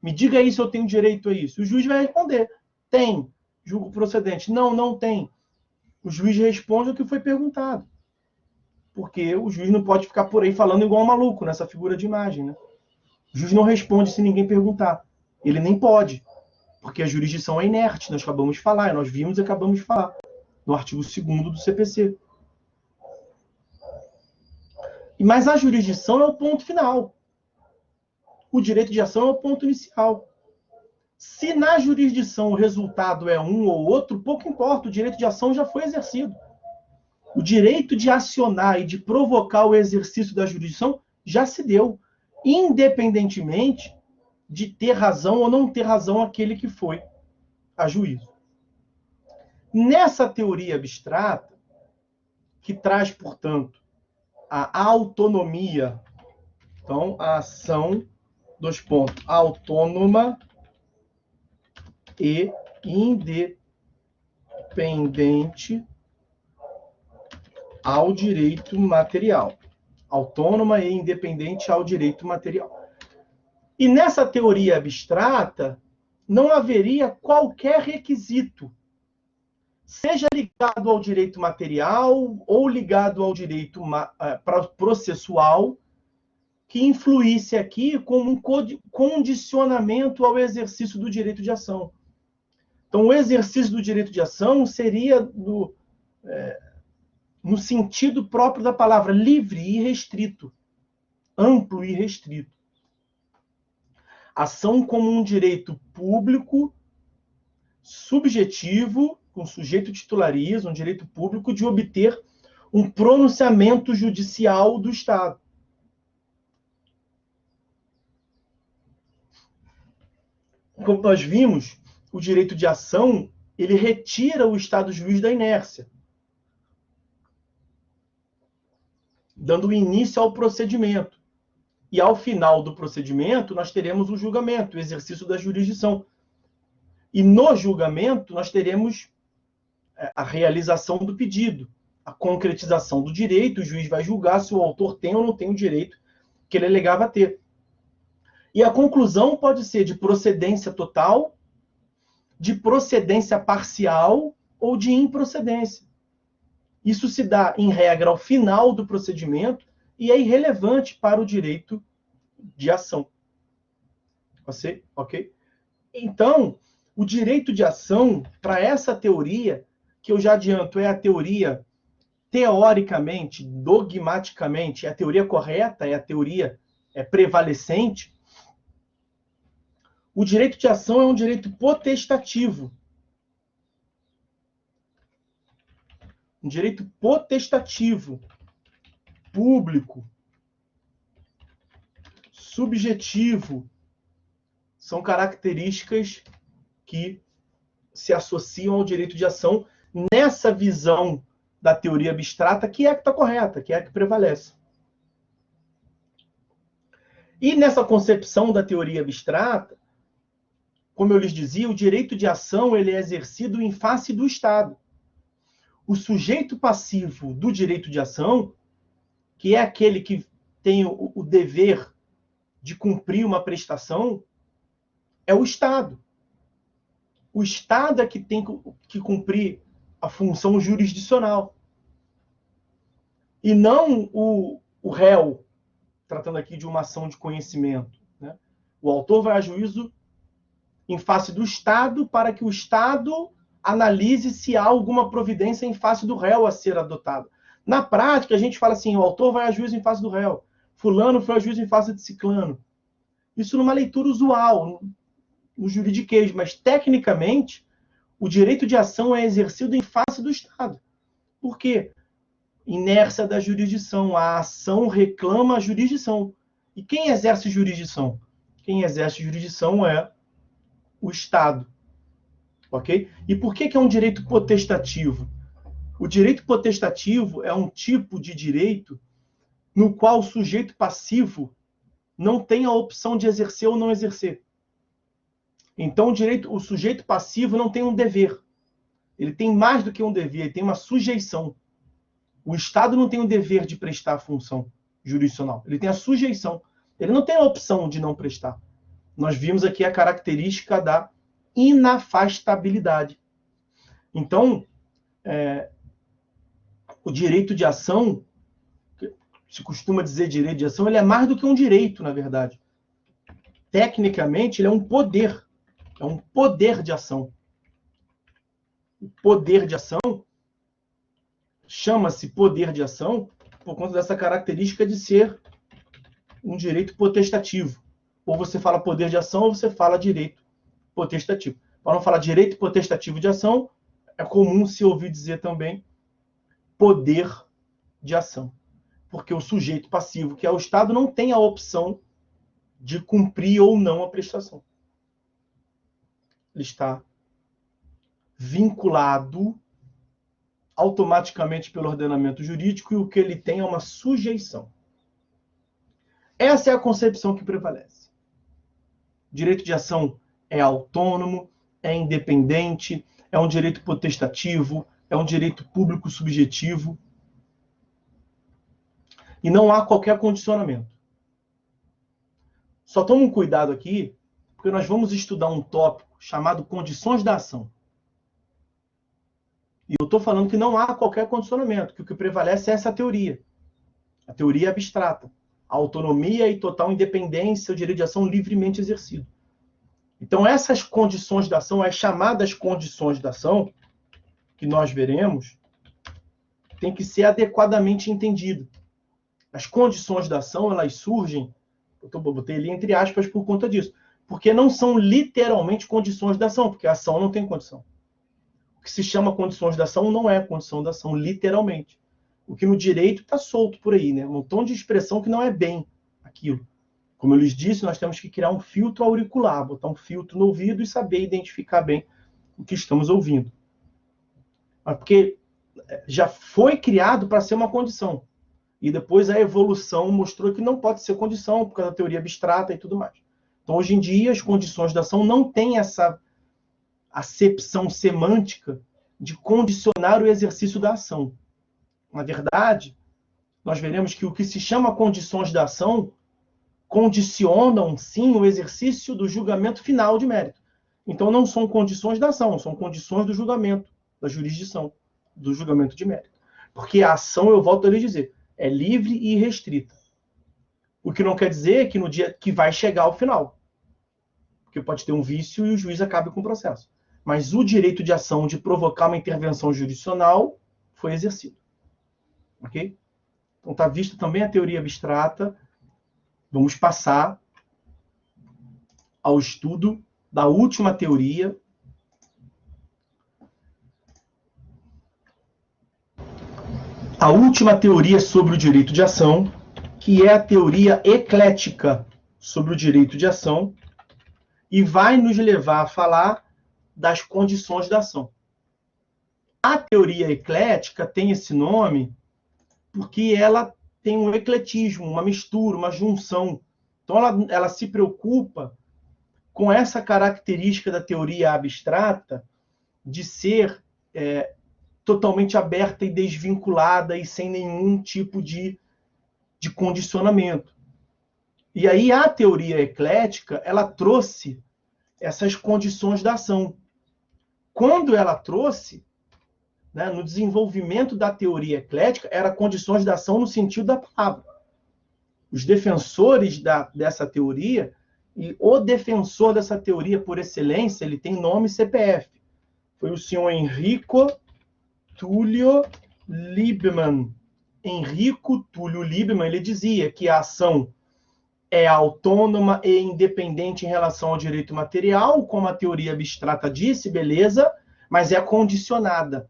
Me diga aí se eu tenho direito a isso. O juiz vai responder. Tem. Julgo procedente. Não, não tem. O juiz responde o que foi perguntado. Porque o juiz não pode ficar por aí falando igual um maluco nessa figura de imagem, né? O juiz não responde se ninguém perguntar. Ele nem pode. Porque a jurisdição é inerte. Nós acabamos de falar. Nós vimos e acabamos de falar. No artigo 2º do CPC. Mas a jurisdição é o ponto final. O direito de ação é o ponto inicial. Se na jurisdição o resultado é um ou outro, pouco importa, o direito de ação já foi exercido. O direito de acionar e de provocar o exercício da jurisdição já se deu, independentemente de ter razão ou não ter razão aquele que foi a juízo. Nessa teoria abstrata, que traz, portanto, a autonomia, então, a ação, autônoma e independente ao direito material. Autônoma e independente ao direito material. E nessa teoria abstrata, não haveria qualquer requisito, seja ligado ao direito material ou ligado ao direito processual, que influísse aqui como um condicionamento ao exercício do direito de ação. Então, o exercício do direito de ação seria no sentido próprio da palavra, livre e restrito, amplo e restrito. Ação como um direito público, subjetivo, com sujeito titulariza, um direito público de obter um pronunciamento judicial do Estado. Como nós vimos, o direito de ação, ele retira o Estado juiz da inércia, dando início ao procedimento. E ao final do procedimento, nós teremos o julgamento, o exercício da jurisdição. E no julgamento, nós teremos a realização do pedido, a concretização do direito, o juiz vai julgar se o autor tem ou não tem o direito que ele alegava ter. E a conclusão pode ser de procedência total, de procedência parcial ou de improcedência. Isso se dá, em regra, ao final do procedimento e é irrelevante para o direito de ação. Ok? Então, o direito de ação, para essa teoria, que eu já adianto, é a teoria teoricamente, dogmaticamente, é a teoria correta, é a teoria prevalecente, o direito de ação é um direito potestativo. Um direito potestativo, público, subjetivo, são características que se associam ao direito de ação nessa visão da teoria abstrata, que é a que está correta, que é a que prevalece. E nessa concepção da teoria abstrata, como eu lhes dizia, o direito de ação ele é exercido em face do Estado. O sujeito passivo do direito de ação, que é aquele que tem o dever de cumprir uma prestação, é o Estado. O Estado é que tem que cumprir a função jurisdicional. E não o réu, tratando aqui de uma ação de conhecimento. Né? O autor vai a juízo em face do Estado para que o Estado analise se há alguma providência em face do réu a ser adotada. Na prática, a gente fala assim, o autor vai a juízo em face do réu. Fulano foi a juízo em face de ciclano. Isso numa leitura usual, no juridiquês, mas tecnicamente, o direito de ação é exercido em face do Estado. Por quê? Inércia da jurisdição. A ação reclama a jurisdição. E quem exerce jurisdição? Quem exerce jurisdição é o Estado. Ok? E por que é um direito potestativo? O direito potestativo é um tipo de direito no qual o sujeito passivo não tem a opção de exercer ou não exercer. Então, o sujeito passivo não tem um dever. Ele tem mais do que um dever, ele tem uma sujeição. O Estado não tem o dever de prestar a função jurisdicional. Ele tem a sujeição. Ele não tem a opção de não prestar. Nós vimos aqui a característica da inafastabilidade. Então, o direito de ação, se costuma dizer direito de ação, ele é mais do que um direito, na verdade. Tecnicamente, ele é um poder. É um poder de ação. O poder de ação chama-se poder de ação por conta dessa característica de ser um direito potestativo. Ou você fala poder de ação, ou você fala direito potestativo. Para não falar direito potestativo de ação, é comum se ouvir dizer também poder de ação. Porque o sujeito passivo, que é o Estado, não tem a opção de cumprir ou não a prestação. Ele está vinculado automaticamente pelo ordenamento jurídico e o que ele tem é uma sujeição. Essa é a concepção que prevalece. O direito de ação é autônomo, é independente, é um direito potestativo, é um direito público subjetivo. E não há qualquer condicionamento. Só tome um cuidado aqui, porque nós vamos estudar um tópico chamado condições da ação. E eu estou falando que não há qualquer condicionamento, que o que prevalece é essa teoria. A teoria abstrata. A autonomia e total independência, o direito de ação livremente exercido. Então, essas condições da ação, as chamadas condições da ação, que nós veremos, tem que ser adequadamente entendido. As condições da ação, elas surgem, eu botei ali entre aspas por conta disso, porque não são literalmente condições da ação, porque a ação não tem condição. O que se chama condições da ação não é condição da ação, literalmente. O que no direito está solto por aí, né? Um tom de expressão que não é bem aquilo. Como eu lhes disse, nós temos que criar um filtro auricular, botar um filtro no ouvido e saber identificar bem o que estamos ouvindo. Porque já foi criado para ser uma condição. E depois a evolução mostrou que não pode ser condição, por causa da teoria abstrata e tudo mais. Então, hoje em dia, as condições da ação não têm essa acepção semântica de condicionar o exercício da ação. Na verdade, nós veremos que o que se chama condições da ação condicionam, sim, o exercício do julgamento final de mérito. Então, não são condições da ação, são condições do julgamento, da jurisdição, do julgamento de mérito. Porque a ação, eu volto a lhe dizer, é livre e restrita. O que não quer dizer que no dia que vai chegar ao final. Porque pode ter um vício e o juiz acabe com o processo. Mas o direito de ação de provocar uma intervenção jurisdicional foi exercido. Ok? Então está vista também a teoria abstrata. Vamos passar ao estudo da última teoria. A última teoria sobre o direito de ação, que é a teoria eclética sobre o direito de ação, e vai nos levar a falar das condições da ação. A teoria eclética tem esse nome porque ela tem um ecletismo, uma mistura, uma junção. Então, ela se preocupa com essa característica da teoria abstrata de ser totalmente aberta e desvinculada e sem nenhum tipo de condicionamento. E aí a teoria eclética, ela trouxe essas condições da ação. Quando ela trouxe, né, no desenvolvimento da teoria eclética, era condições da ação no sentido da palavra. Os defensores dessa teoria, e o defensor dessa teoria por excelência, ele tem nome e CPF. Foi o senhor Enrico Túlio Liebmann. Enrico Túlio Liebmann, ele dizia que a ação é autônoma e independente em relação ao direito material, como a teoria abstrata disse, beleza, mas é condicionada.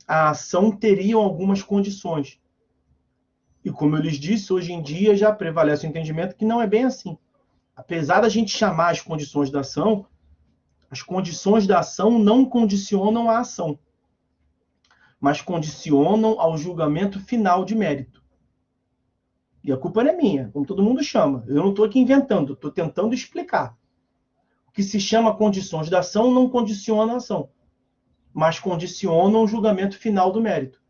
A ação teria algumas condições. E como eu lhes disse, hoje em dia já prevalece o entendimento que não é bem assim. Apesar da gente chamar as condições da ação, as condições da ação não condicionam a ação, mas condicionam ao julgamento final de mérito. E a culpa não é minha, como todo mundo chama. Eu não estou aqui inventando, estou tentando explicar. O que se chama condições da ação não condiciona a ação, mas condicionam o julgamento final do mérito.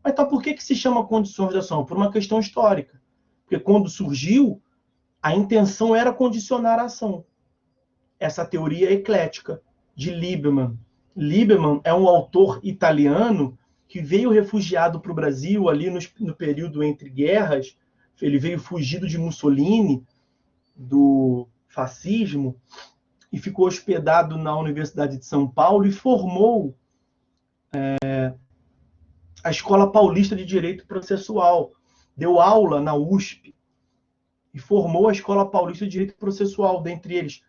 Mas então, por que se chama condições da ação? Por uma questão histórica. Porque quando surgiu, a intenção era condicionar a ação. Essa teoria eclética de Liebmann. Liebmann é um autor italiano que veio refugiado para o Brasil ali no período entre guerras. Ele veio fugido de Mussolini, do fascismo, e ficou hospedado na Universidade de São Paulo e formou a Escola Paulista de Direito Processual. Deu aula na USP e formou a Escola Paulista de Direito Processual, dentre eles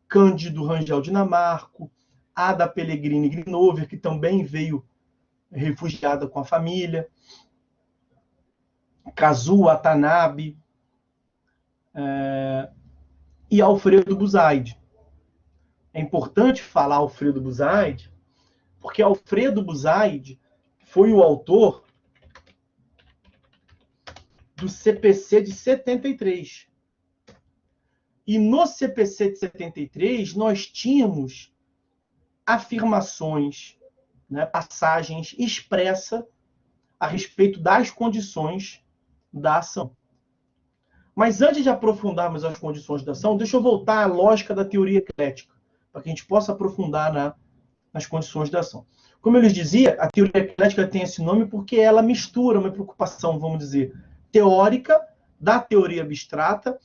Cândido Rangel Dinamarco, Ada Pellegrini Grinover, que também veio refugiada com a família, Kazuo Watanabe e Alfredo Buzaide. É importante falar Alfredo Buzaide, porque Alfredo Buzaide foi o autor do CPC de 73. E no CPC de 73, nós tínhamos afirmações, né, passagens expressas a respeito das condições da ação. Mas antes de aprofundarmos as condições da ação, deixa eu voltar à lógica da teoria eclética, para que a gente possa aprofundar nas condições da ação. Como eu lhes dizia, a teoria eclética tem esse nome porque ela mistura uma preocupação, vamos dizer, teórica da teoria abstrata.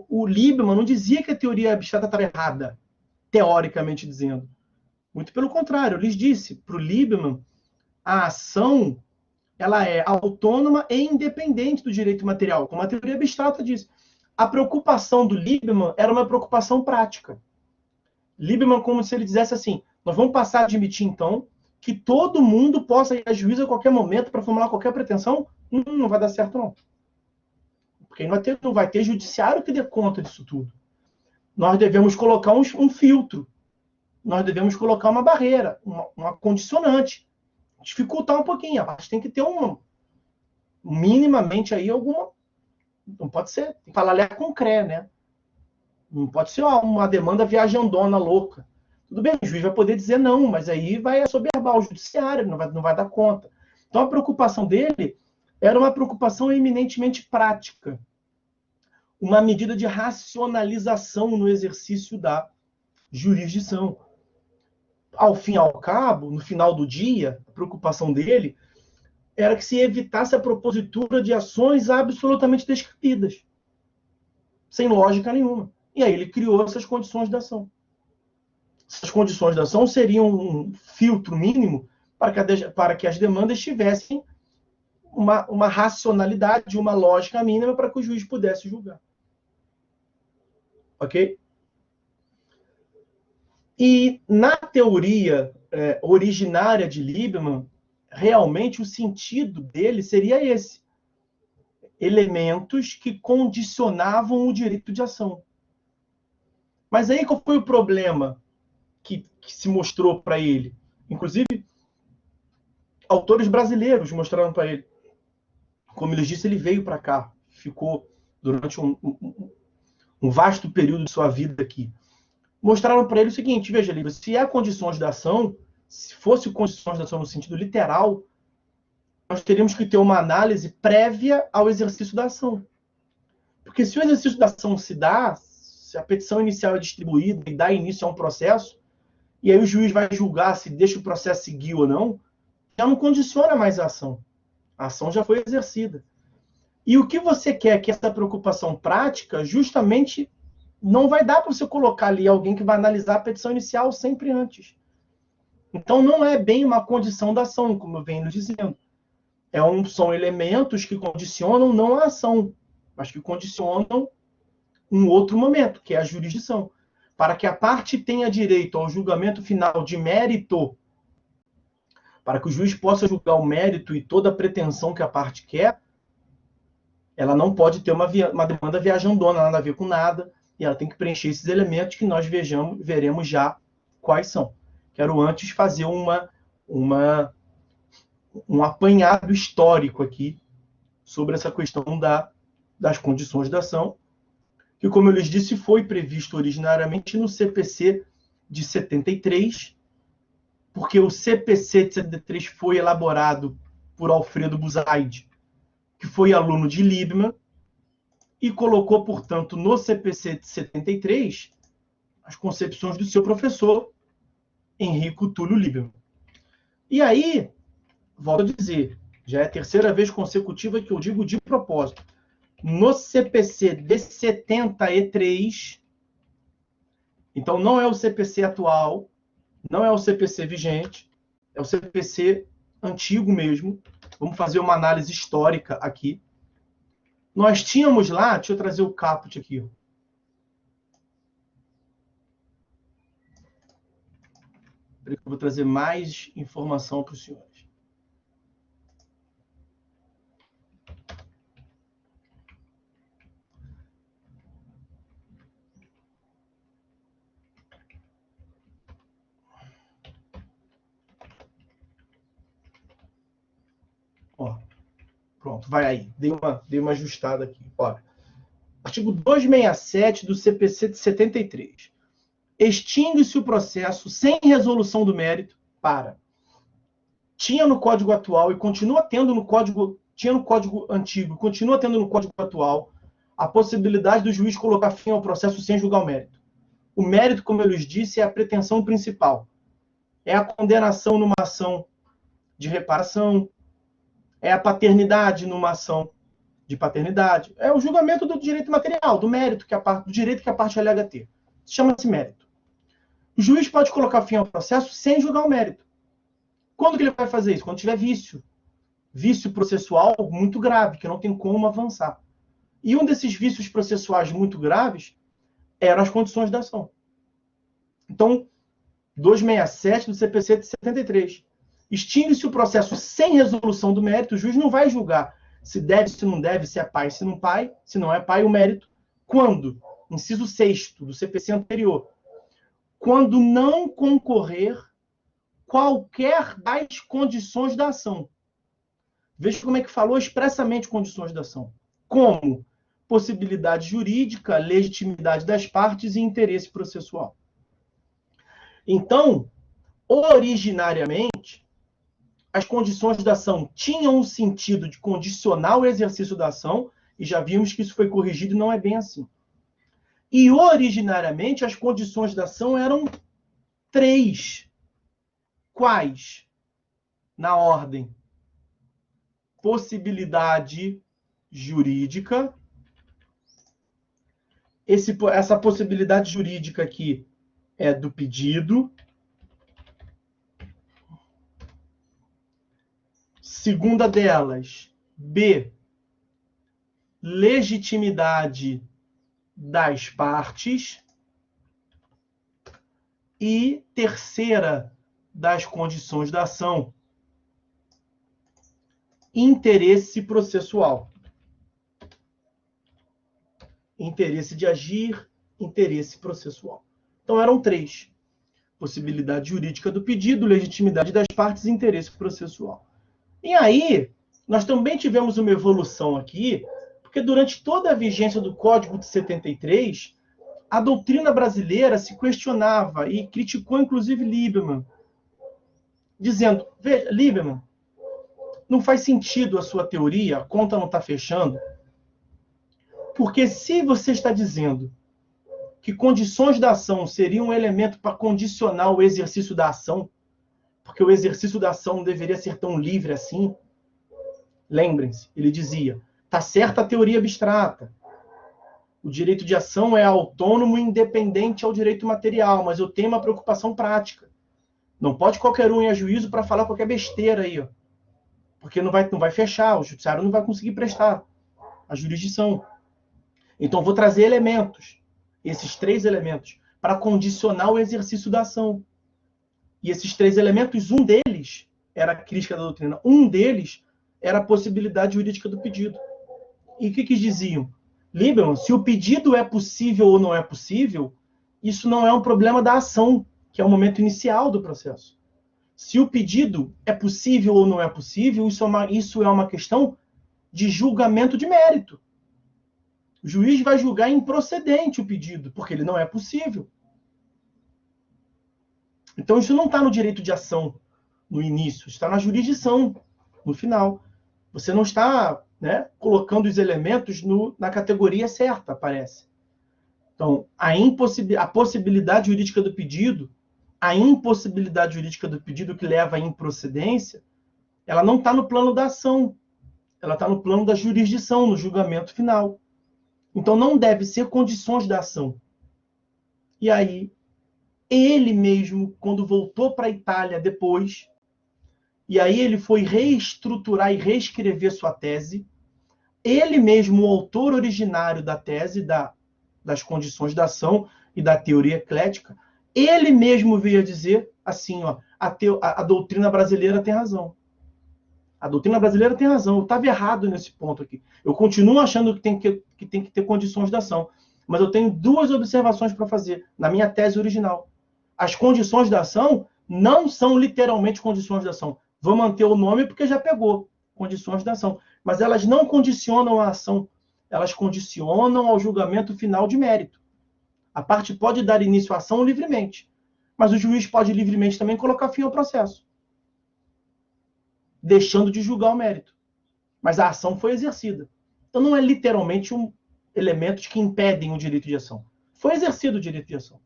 O Liebman não dizia que a teoria abstrata estava errada, teoricamente dizendo. Muito pelo contrário, eu lhes disse, para o Liebman, a ação ela é autônoma e independente do direito material, como a teoria abstrata diz. A preocupação do Liebman era uma preocupação prática. Liebman, como se ele dissesse assim, nós vamos passar a admitir, então, que todo mundo possa ir a juízo a qualquer momento para formular qualquer pretensão? Não vai dar certo, não. Porque não vai ter judiciário que dê conta disso tudo. Nós devemos colocar um filtro. Nós devemos colocar uma barreira, uma condicionante. Dificultar um pouquinho. A parte tem que ter minimamente aí alguma... Não pode ser... Tem que falar lé com cré, né? Não pode ser uma demanda viajandona louca. Tudo bem, o juiz vai poder dizer não, mas aí vai assoberbar o judiciário, não vai dar conta. Então a preocupação dele era uma preocupação eminentemente prática. Uma medida de racionalização no exercício da jurisdição. Ao fim e ao cabo, no final do dia, a preocupação dele era que se evitasse a propositura de ações absolutamente descabidas, sem lógica nenhuma. E aí ele criou essas condições de ação. Essas condições de ação seriam um filtro mínimo para que as demandas tivessem uma racionalidade, uma lógica mínima para que o juiz pudesse julgar. Ok? E na teoria originária de Liebman, realmente o sentido dele seria esse. Elementos que condicionavam o direito de ação. Mas aí qual foi o problema que se mostrou para ele? Inclusive, autores brasileiros mostraram para ele. Como ele disse, ele veio para cá, ficou durante um vasto período de sua vida aqui. Mostraram para ele o seguinte, veja, Lívia, se há condições da ação, se fosse condições da ação no sentido literal, nós teríamos que ter uma análise prévia ao exercício da ação. Porque se o exercício da ação se dá, se a petição inicial é distribuída e dá início a um processo, e aí o juiz vai julgar se deixa o processo seguir ou não, já não condiciona mais a ação. A ação já foi exercida. E o que você quer que essa preocupação prática, justamente, não vai dar para você colocar ali alguém que vai analisar a petição inicial sempre antes. Então, não é bem uma condição da ação, como eu venho dizendo. São elementos que condicionam não a ação, mas que condicionam um outro momento, que é a jurisdição. Para que a parte tenha direito ao julgamento final de mérito, para que o juiz possa julgar o mérito e toda a pretensão que a parte quer, ela não pode ter uma demanda viajandona, nada a ver com nada, e ela tem que preencher esses elementos que nós veremos já quais são. Quero antes fazer um apanhado histórico aqui sobre essa questão das condições da ação, que, como eu lhes disse, foi previsto originariamente no CPC de 73, porque o CPC de 73 foi elaborado por Alfredo Buzaide, que foi aluno de Liebman, e colocou, portanto, no CPC de 73 as concepções do seu professor, Enrico Túlio Liebman. E aí, volto a dizer, já é a terceira vez consecutiva que eu digo de propósito, no CPC de 73, então não é o CPC atual, não é o CPC vigente, é o CPC antigo mesmo. Vamos fazer uma análise histórica aqui. Nós tínhamos lá, deixa eu trazer o caput aqui. Eu vou trazer mais informação para os senhores. Ó, pronto, vai aí. Dei uma ajustada aqui. Olha, artigo 267 do CPC de 73. Extingue-se o processo sem resolução do mérito para... Tinha no Código atual e continua tendo no Código... Tinha no Código antigo, continua tendo no Código atual a possibilidade do juiz colocar fim ao processo sem julgar o mérito. O mérito, como eu lhes disse, é a pretensão principal. É a condenação numa ação de reparação, é a paternidade numa ação de paternidade, é o julgamento do direito material, do mérito, do direito que a parte alega ter. Chama-se mérito. O juiz pode colocar fim ao processo sem julgar o mérito. Quando que ele vai fazer isso? Quando tiver vício. Vício processual muito grave, que não tem como avançar. E um desses vícios processuais muito graves eram as condições da ação. Então, 267 do CPC de 73. Extingue-se o processo sem resolução do mérito, o juiz não vai julgar se deve, se não deve, se é pai, se não é pai, o mérito. Quando? Inciso 6º do CPC anterior. Quando não concorrer qualquer das condições da ação. Veja como é que falou expressamente condições da ação. Como possibilidade jurídica, legitimidade das partes e interesse processual. Então, originariamente, as condições da ação tinham um sentido de condicionar o exercício da ação, e já vimos que isso foi corrigido e não é bem assim. E, originariamente, as condições da ação eram 3. Quais? Na ordem. Possibilidade jurídica. Essa possibilidade jurídica aqui é do pedido. Segunda delas, B, legitimidade das partes. E terceira das condições da ação, interesse processual. Interesse de agir, interesse processual. Então eram 3. Possibilidade jurídica do pedido, legitimidade das partes e interesse processual. E aí, nós também tivemos uma evolução aqui, porque durante toda a vigência do Código de 73, a doutrina brasileira se questionava e criticou, inclusive, Lieberman, dizendo, veja, Lieberman, não faz sentido a sua teoria, a conta não está fechando, porque se você está dizendo que condições da ação seriam um elemento para condicionar o exercício da ação, porque o exercício da ação não deveria ser tão livre assim. Lembrem-se, ele dizia, está certa a teoria abstrata. O direito de ação é autônomo e independente ao direito material, mas eu tenho uma preocupação prática. Não pode qualquer um ir a juízo para falar qualquer besteira aí, ó, porque não vai fechar, o judiciário não vai conseguir prestar a jurisdição. Então, vou trazer elementos, esses 3 elementos, para condicionar o exercício da ação. E esses 3 elementos, um deles era a crítica da doutrina, um deles era a possibilidade jurídica do pedido. E o que diziam? Lieberman, se o pedido é possível ou não é possível, isso não é um problema da ação, que é o momento inicial do processo. Se o pedido é possível ou não é possível, isso é uma questão de julgamento de mérito. O juiz vai julgar improcedente o pedido, porque ele não é possível. Então, isso não está no direito de ação no início, está na jurisdição no final. Você não está, né, colocando os elementos na categoria certa, parece. Então, a possibilidade jurídica do pedido, a impossibilidade jurídica do pedido que leva à improcedência, ela não está no plano da ação, ela está no plano da jurisdição, no julgamento final. Então, não deve ser condições da ação. E aí, ele mesmo, quando voltou para a Itália depois, e aí ele foi reestruturar e reescrever sua tese, ele mesmo, o autor originário da tese, das condições da ação e da teoria eclética, ele mesmo veio a dizer assim, ó, a doutrina brasileira tem razão. A doutrina brasileira tem razão. Eu estava errado nesse ponto aqui. Eu continuo achando que tem que ter condições de ação. Mas eu tenho duas observações para fazer na minha tese original. As condições da ação não são literalmente condições da ação. Vou manter o nome porque já pegou. Condições da ação. Mas elas não condicionam a ação. Elas condicionam ao julgamento final de mérito. A parte pode dar início à ação livremente. Mas o juiz pode livremente também colocar fim ao processo, deixando de julgar o mérito. Mas a ação foi exercida. Então não é literalmente elementos que impedem o direito de ação. Foi exercido o direito de ação.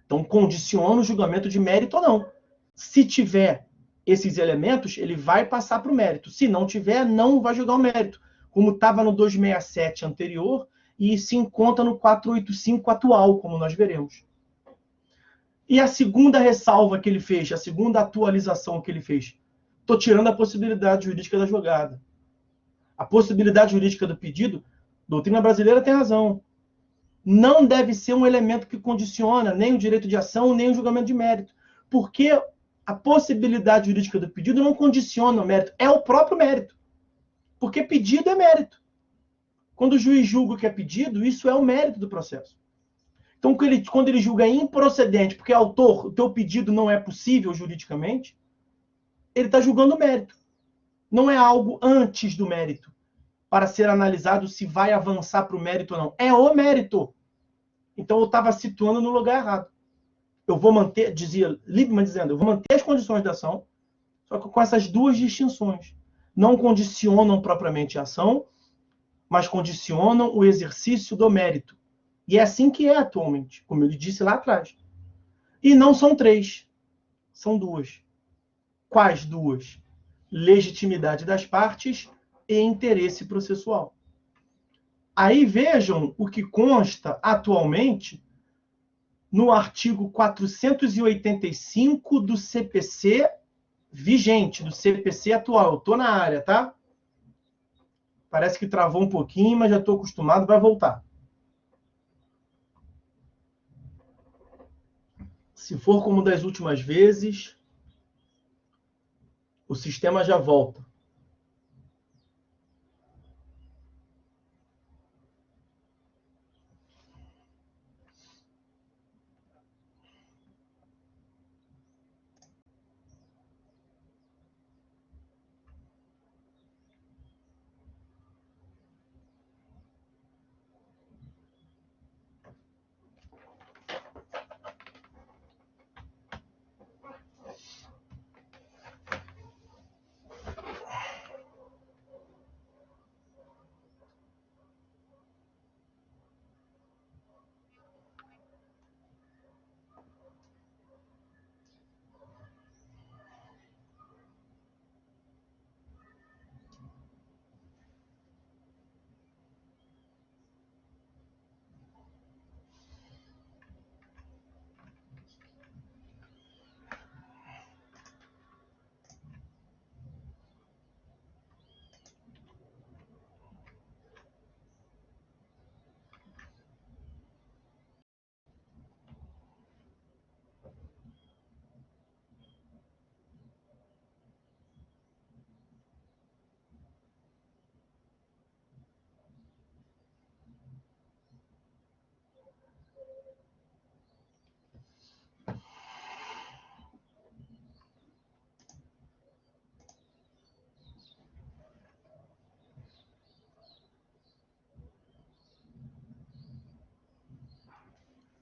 Então condiciona o julgamento de mérito ou não. Se tiver esses elementos, ele vai passar para o mérito. Se não tiver, não vai julgar o mérito. Como estava no 267 anterior e se encontra no 485 atual, como nós veremos. E a segunda ressalva que ele fez, a segunda atualização que ele fez, estou tirando a possibilidade jurídica da jogada. A possibilidade jurídica do pedido, a doutrina brasileira tem razão. Não deve ser um elemento que condiciona nem o direito de ação, nem o julgamento de mérito. Porque a possibilidade jurídica do pedido não condiciona o mérito, é o próprio mérito. Porque pedido é mérito. Quando o juiz julga o que é pedido, isso é o mérito do processo. Então, quando ele julga improcedente, porque autor, o teu pedido não é possível juridicamente, ele está julgando o mérito. Não é algo antes do mérito, para ser analisado se vai avançar para o mérito ou não. É o mérito. Então, eu estava situando no lugar errado. Eu vou manter, dizia Liebman dizendo, eu vou manter as condições da ação, só que com essas duas distinções. Não condicionam propriamente a ação, mas condicionam o exercício do mérito. E é assim que é atualmente, como ele disse lá atrás. E não são três, são duas. Quais duas? Legitimidade das partes e interesse processual. Aí vejam o que consta atualmente no artigo 485 do CPC vigente, do CPC atual. Eu estou na área, tá? Parece que travou um pouquinho, mas já estou acostumado, vai voltar. Se for como das últimas vezes, o sistema já volta.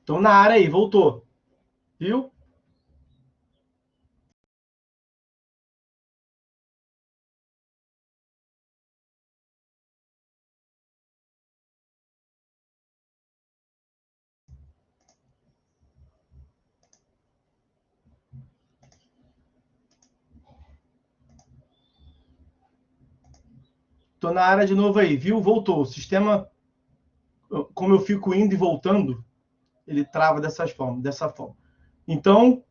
Então, na área aí, voltou. Viu? Estou na área de novo aí, viu? Voltou. O sistema, como eu fico indo e voltando, ele trava dessa forma. Então,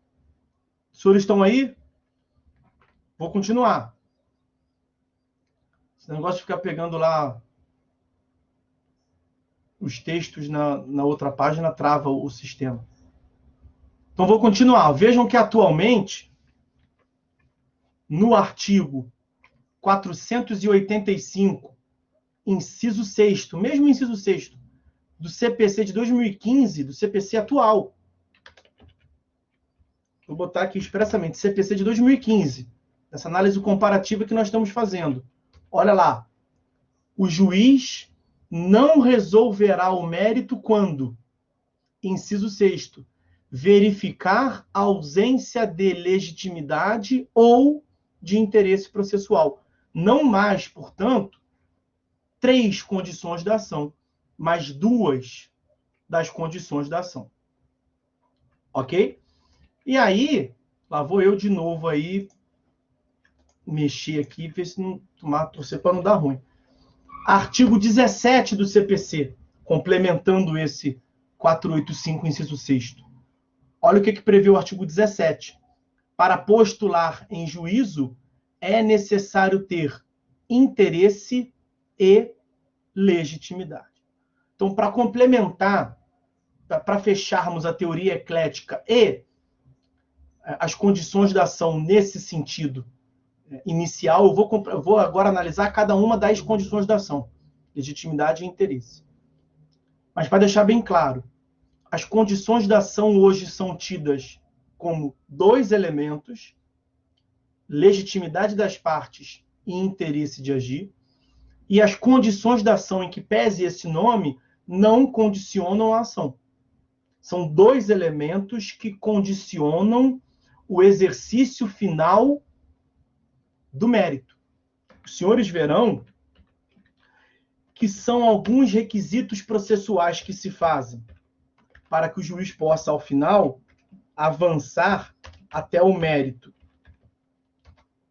os senhores estão aí? Vou continuar. Esse negócio de ficar pegando lá os textos na outra página trava o sistema. Então, vou continuar. Vejam que, atualmente, no artigo 485, inciso 6º, mesmo inciso 6º, do CPC de 2015, do CPC atual. Vou botar aqui expressamente, CPC de 2015, essa análise comparativa que nós estamos fazendo. Olha lá, o juiz não resolverá o mérito quando, inciso 6º, verificar a ausência de legitimidade ou de interesse processual. Não mais, portanto, 3 condições da ação, mas 2 das condições da ação. Ok? E aí, lá vou eu de novo aí, mexer aqui, ver se não torcer para não dar ruim. Artigo 17 do CPC, complementando esse 485, inciso 6º. Olha o que prevê o artigo 17. Para postular em juízo, é necessário ter interesse e legitimidade. Então, para complementar, para fecharmos a teoria eclética e as condições da ação nesse sentido inicial, eu vou agora analisar cada uma das condições da ação, legitimidade e interesse. Mas para deixar bem claro, as condições da ação hoje são tidas como 2 elementos, legitimidade das partes e interesse de agir, e as condições da ação em que pese esse nome não condicionam a ação. São 2 elementos que condicionam o exercício final do mérito. Os senhores verão que são alguns requisitos processuais que se fazem para que o juiz possa, ao final, avançar até o mérito.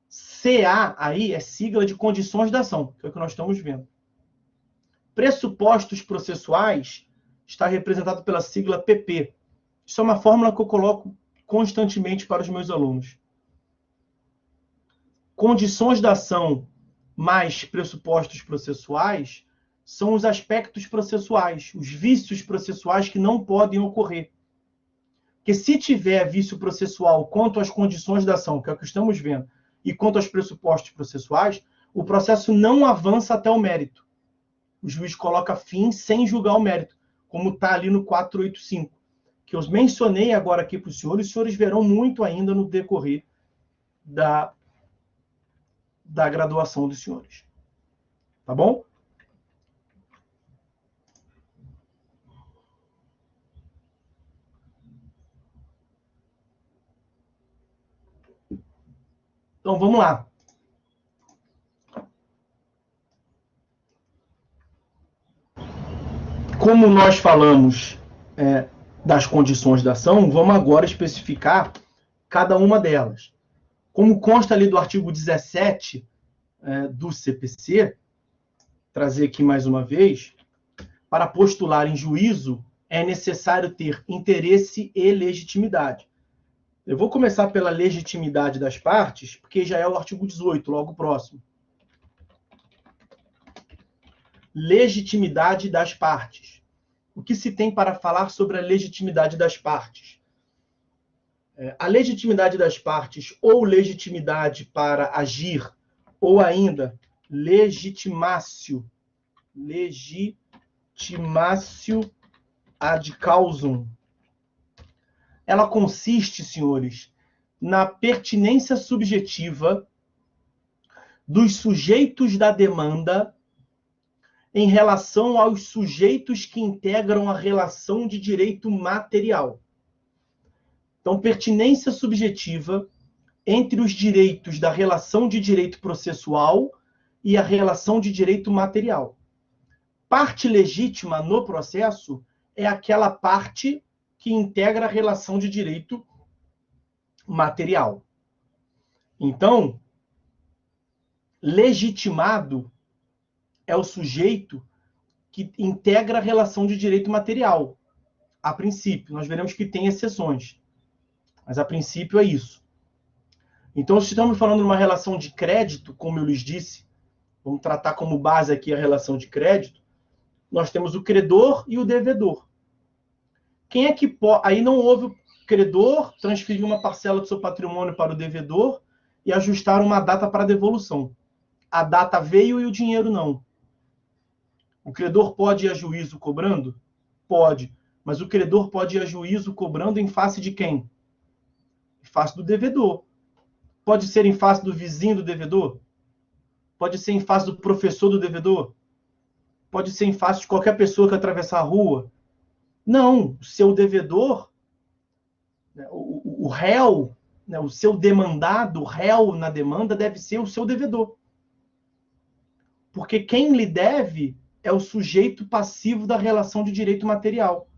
CA aí é sigla de condições da ação, que é o que nós estamos vendo. Pressupostos processuais está representado pela sigla PP. Isso é uma fórmula que eu coloco constantemente para os meus alunos. Condições da ação mais pressupostos processuais são os aspectos processuais, os vícios processuais que não podem ocorrer. Porque se tiver vício processual quanto às condições da ação, que é o que estamos vendo, e quanto aos pressupostos processuais, o processo não avança até o mérito. O juiz coloca fim sem julgar o mérito, como está ali no 485, que eu mencionei agora aqui para os senhores verão muito ainda no decorrer da graduação dos senhores. Tá bom? Então, vamos lá. Como nós falamos das condições da ação, vamos agora especificar cada uma delas. Como consta ali do artigo 17 do CPC, trazer aqui mais uma vez, para postular em juízo é necessário ter interesse e legitimidade. Eu vou começar pela legitimidade das partes, porque já é o artigo 18, logo próximo. Legitimidade das partes. O que se tem para falar sobre a legitimidade das partes? A legitimidade das partes, ou legitimidade para agir, ou ainda legitimatio ad causum. Ela consiste, senhores, na pertinência subjetiva dos sujeitos da demanda em relação aos sujeitos que integram a relação de direito material. Então, pertinência subjetiva entre os direitos da relação de direito processual e a relação de direito material. Parte legítima no processo é aquela parte que integra a relação de direito material. Então, legitimado é o sujeito que integra a relação de direito material. A princípio, nós veremos que tem exceções, mas a princípio é isso. Então, se estamos falando de uma relação de crédito, como eu lhes disse, vamos tratar como base aqui a relação de crédito, nós temos o credor e o devedor. Quem é que pode... Aí não houve credor transferiu uma parcela do seu patrimônio para o devedor e ajustaram uma data para a devolução. A data veio e o dinheiro não. O credor pode ir a juízo cobrando? Pode. Mas o credor pode ir a juízo cobrando em face de quem? Em face do devedor. Pode ser em face do vizinho do devedor? Pode ser em face do professor do devedor? Pode ser em face de qualquer pessoa que atravessar a rua? Não. O seu devedor, o réu, o seu demandado, o réu na demanda deve ser o seu devedor. Porque quem lhe deve é o sujeito passivo da relação de direito material.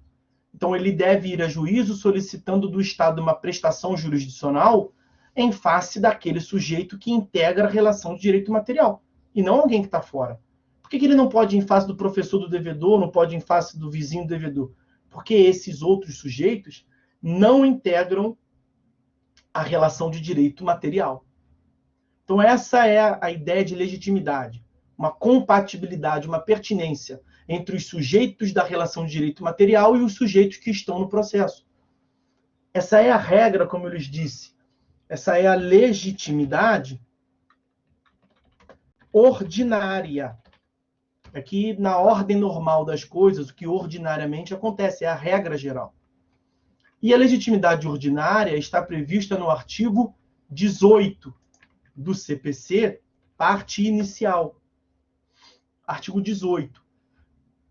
Então, ele deve ir a juízo solicitando do Estado uma prestação jurisdicional em face daquele sujeito que integra a relação de direito material, e não alguém que está fora. Por que ele não pode ir em face do professor do devedor, não pode ir em face do vizinho do devedor? Porque esses outros sujeitos não integram a relação de direito material. Então, essa é a ideia de legitimidade, uma compatibilidade, uma pertinência entre os sujeitos da relação de direito material e os sujeitos que estão no processo. Essa é a regra, como eu lhes disse. Essa é a legitimidade ordinária. Aqui, na ordem normal das coisas, o que ordinariamente acontece é a regra geral. E a legitimidade ordinária está prevista no artigo 18 do CPC, parte inicial. Artigo 18.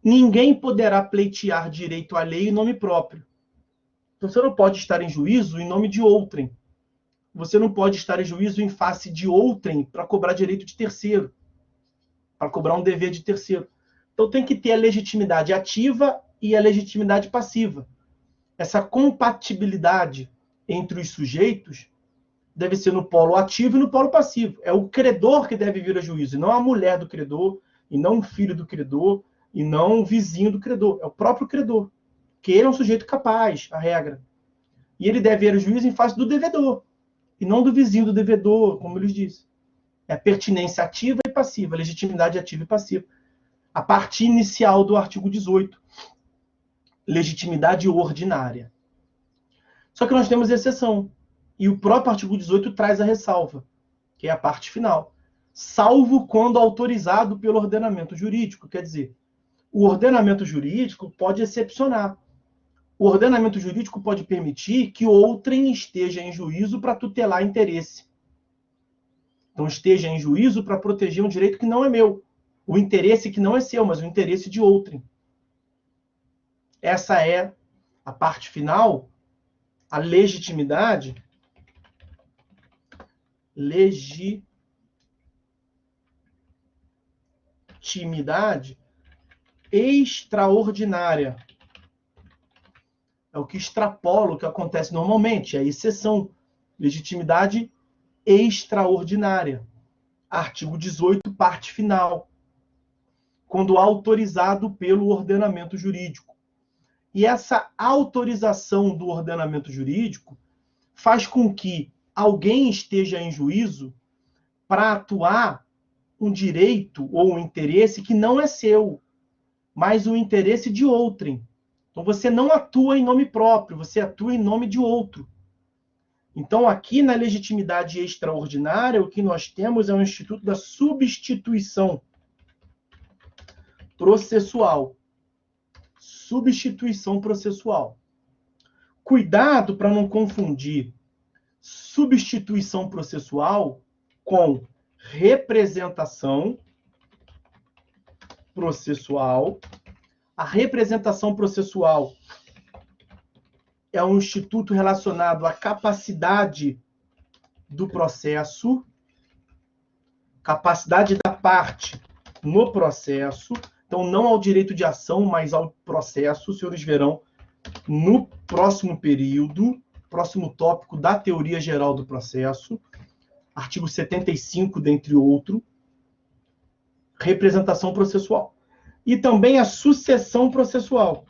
Ninguém poderá pleitear direito alheio em nome próprio. Então, você não pode estar em juízo em nome de outrem. Você não pode estar em juízo em face de outrem para cobrar direito de terceiro, para cobrar um dever de terceiro. Então, tem que ter a legitimidade ativa e a legitimidade passiva. Essa compatibilidade entre os sujeitos deve ser no polo ativo e no polo passivo. É o credor que deve vir a juízo, e não a mulher do credor, e não o filho do credor, e não o vizinho do credor. É o próprio credor, que ele é um sujeito capaz, a regra. E ele deve ir a juízo em face do devedor, e não do vizinho do devedor, como eu lhes disse. É a pertinência ativa e passiva, a legitimidade ativa e passiva. A parte inicial do artigo 18. Legitimidade ordinária. Só que nós temos exceção. E o próprio artigo 18 traz a ressalva, que é a parte final. Salvo quando autorizado pelo ordenamento jurídico. Quer dizer, o ordenamento jurídico pode excepcionar. O ordenamento jurídico pode permitir que outrem esteja em juízo para tutelar interesse. Então, esteja em juízo para proteger um direito que não é meu. O interesse que não é seu, mas o interesse de outrem. Essa é a parte final, a legitimidade. Legitimidade extraordinária. É o que extrapola o que acontece normalmente, é a exceção. Legitimidade extraordinária. Artigo 18, parte final. Quando autorizado pelo ordenamento jurídico. E essa autorização do ordenamento jurídico faz com que alguém esteja em juízo para atuar um direito ou um interesse que não é seu, mas o interesse de outrem. Então, você não atua em nome próprio, você atua em nome de outro. Então, aqui na legitimidade extraordinária, o que nós temos é o instituto da substituição processual. Substituição processual. Cuidado para não confundir substituição processual com representação processual. A representação processual é um instituto relacionado à capacidade do processo, capacidade da parte no processo, então não ao direito de ação, mas ao processo. Os senhores verão no próximo período, próximo tópico da teoria geral do processo, artigo 75, dentre outros, representação processual. E também a sucessão processual.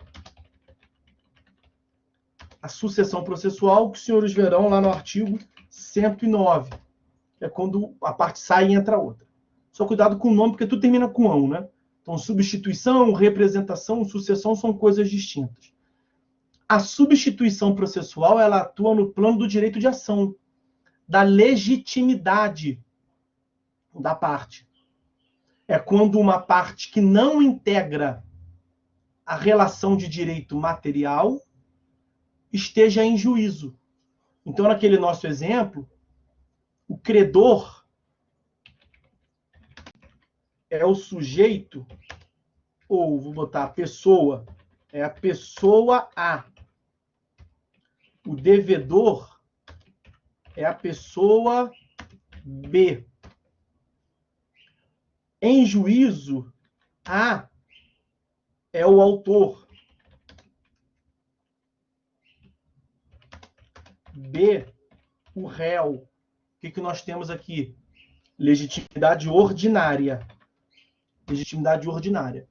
A sucessão processual, que os senhores verão lá no artigo 109. É quando a parte sai e entra outra. Só cuidado com o nome, porque tudo termina com ão, né? Então, substituição, representação, sucessão são coisas distintas. A substituição processual, ela atua no plano do direito de ação, da legitimidade da parte. É quando uma parte que não integra a relação de direito material esteja em juízo. Então, naquele nosso exemplo, o credor é o sujeito, ou vou botar a pessoa, é a pessoa A. O devedor é a pessoa B. Em juízo, A é o autor. B, o réu. O que nós temos aqui? Legitimidade ordinária. Legitimidade ordinária.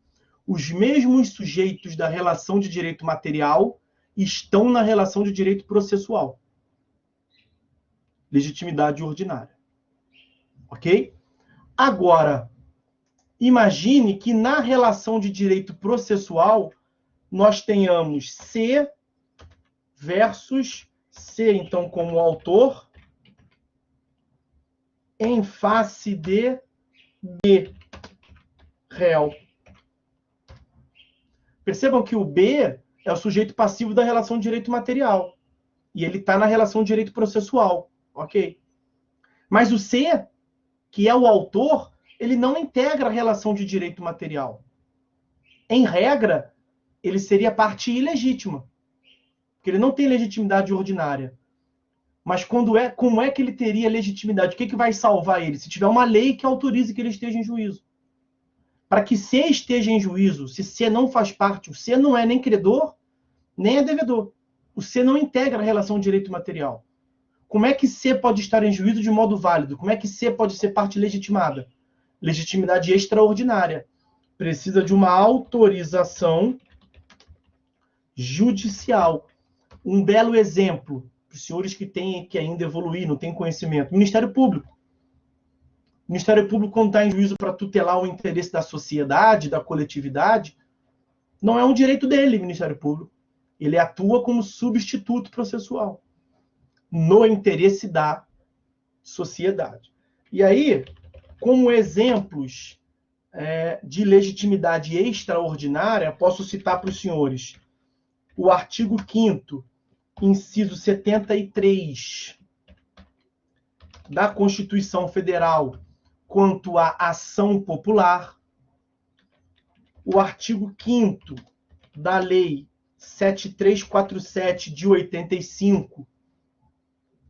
Os mesmos sujeitos da relação de direito material estão na relação de direito processual. Legitimidade ordinária. Ok? Agora, imagine que na relação de direito processual nós tenhamos C versus C, então, como autor, em face de B, réu. Percebam que o B é o sujeito passivo da relação de direito material. E ele está na relação de direito processual. Ok? Mas o C, que é o autor, ele não integra a relação de direito material. Em regra, ele seria parte ilegítima. Porque ele não tem legitimidade ordinária. Mas como é que ele teria legitimidade? O que vai salvar ele? Se tiver uma lei que autorize que ele esteja em juízo. Para que C esteja em juízo, se C não faz parte, o C não é nem credor, nem é devedor. O C não integra a relação de direito material. Como é que C pode estar em juízo de modo válido? Como é que C pode ser parte legitimada? Legitimidade extraordinária. Precisa de uma autorização judicial. Um belo exemplo, para os senhores que têm que ainda evoluir, não têm conhecimento. Ministério Público. O Ministério Público, quando está em juízo para tutelar o interesse da sociedade, da coletividade, não é um direito dele, Ministério Público. Ele atua como substituto processual, no interesse da sociedade. E aí, como exemplos de legitimidade extraordinária, posso citar para os senhores o artigo 5º, inciso 73 da Constituição Federal quanto à ação popular, o artigo 5º da Lei 7347 de 85,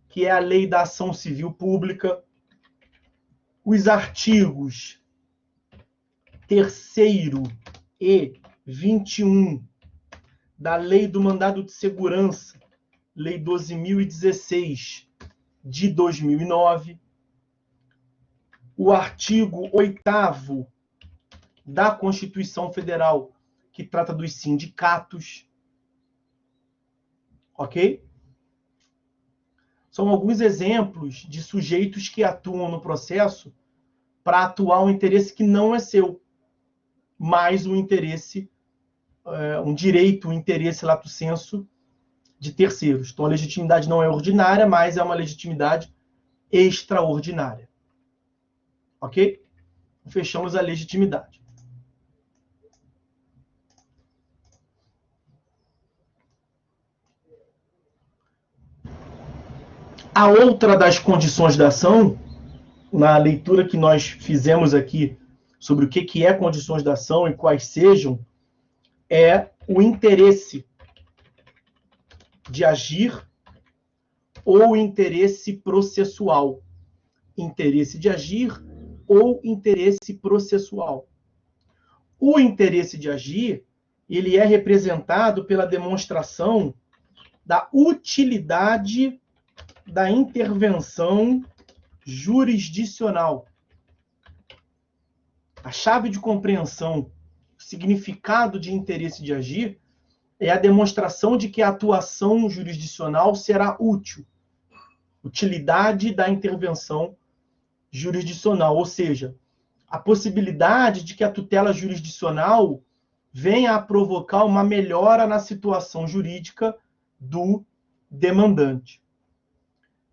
que é a Lei da Ação Civil Pública, os artigos 3º e 21 da Lei do Mandado de Segurança, Lei 12.016 de 2009, o artigo 8º da Constituição Federal, que trata dos sindicatos. Ok? São alguns exemplos de sujeitos que atuam no processo para atuar um interesse que não é seu, mas um interesse, um direito, um interesse lato sensu de terceiros. Então, a legitimidade não é ordinária, mas é uma legitimidade extraordinária. Ok? Fechamos a legitimidade. A outra das condições da ação, na leitura que nós fizemos aqui sobre o que é condições da ação e quais sejam, é o interesse de agir ou interesse processual. Interesse de agir ou interesse processual. O interesse de agir, ele é representado pela demonstração da utilidade da intervenção jurisdicional. A chave de compreensão, o significado de interesse de agir, é a demonstração de que a atuação jurisdicional será útil. Utilidade da intervenção jurisdicional, ou seja, a possibilidade de que a tutela jurisdicional venha a provocar uma melhora na situação jurídica do demandante.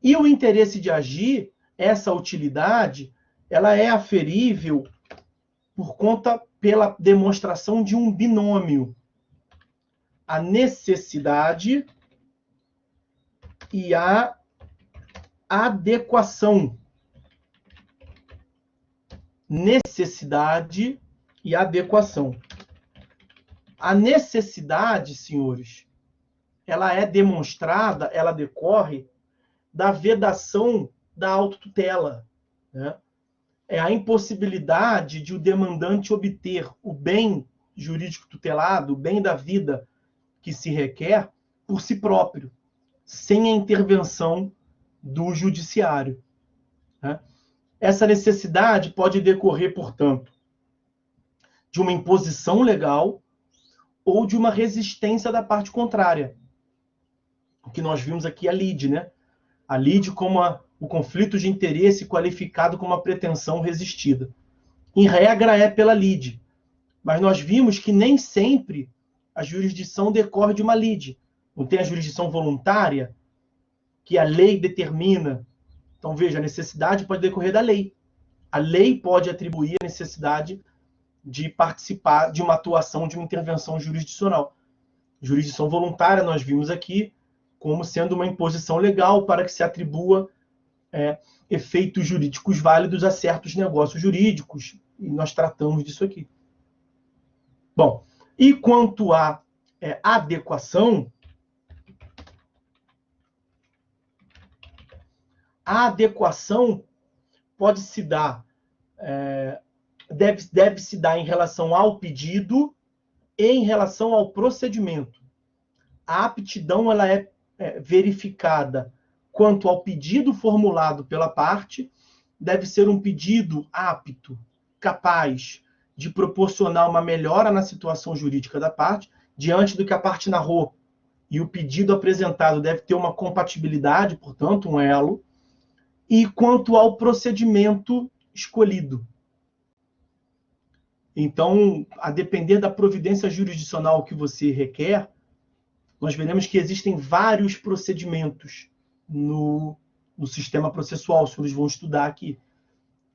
E o interesse de agir, essa utilidade, ela é aferível pela demonstração de um binômio. A necessidade e a adequação. Necessidade e adequação. A necessidade, senhores, ela é demonstrada, ela decorre da vedação da autotutela, né? É a impossibilidade de o demandante obter o bem jurídico tutelado, o bem da vida que se requer, por si próprio, sem a intervenção do judiciário, né? Essa necessidade pode decorrer, portanto, de uma imposição legal ou de uma resistência da parte contrária. O que nós vimos aqui, a lide, né? A lide como o conflito de interesse qualificado como uma pretensão resistida. Em regra, é pela lide. Mas nós vimos que nem sempre a jurisdição decorre de uma lide. Não tem a jurisdição voluntária, que a lei determina. Então, veja, a necessidade pode decorrer da lei. A lei pode atribuir a necessidade de participar de uma atuação, de uma intervenção jurisdicional. Jurisdição voluntária, nós vimos aqui, como sendo uma imposição legal para que se atribua efeitos jurídicos válidos a certos negócios jurídicos. E nós tratamos disso aqui. Bom, e quanto à adequação, a adequação pode se dar, deve se dar em relação ao pedido e em relação ao procedimento. A aptidão ela é verificada quanto ao pedido formulado pela parte, deve ser um pedido apto, capaz de proporcionar uma melhora na situação jurídica da parte, diante do que a parte narrou. E o pedido apresentado deve ter uma compatibilidade, portanto, um elo. E quanto ao procedimento escolhido. Então, a depender da providência jurisdicional que você requer, nós veremos que existem vários procedimentos no sistema processual, os senhores vão estudar aqui.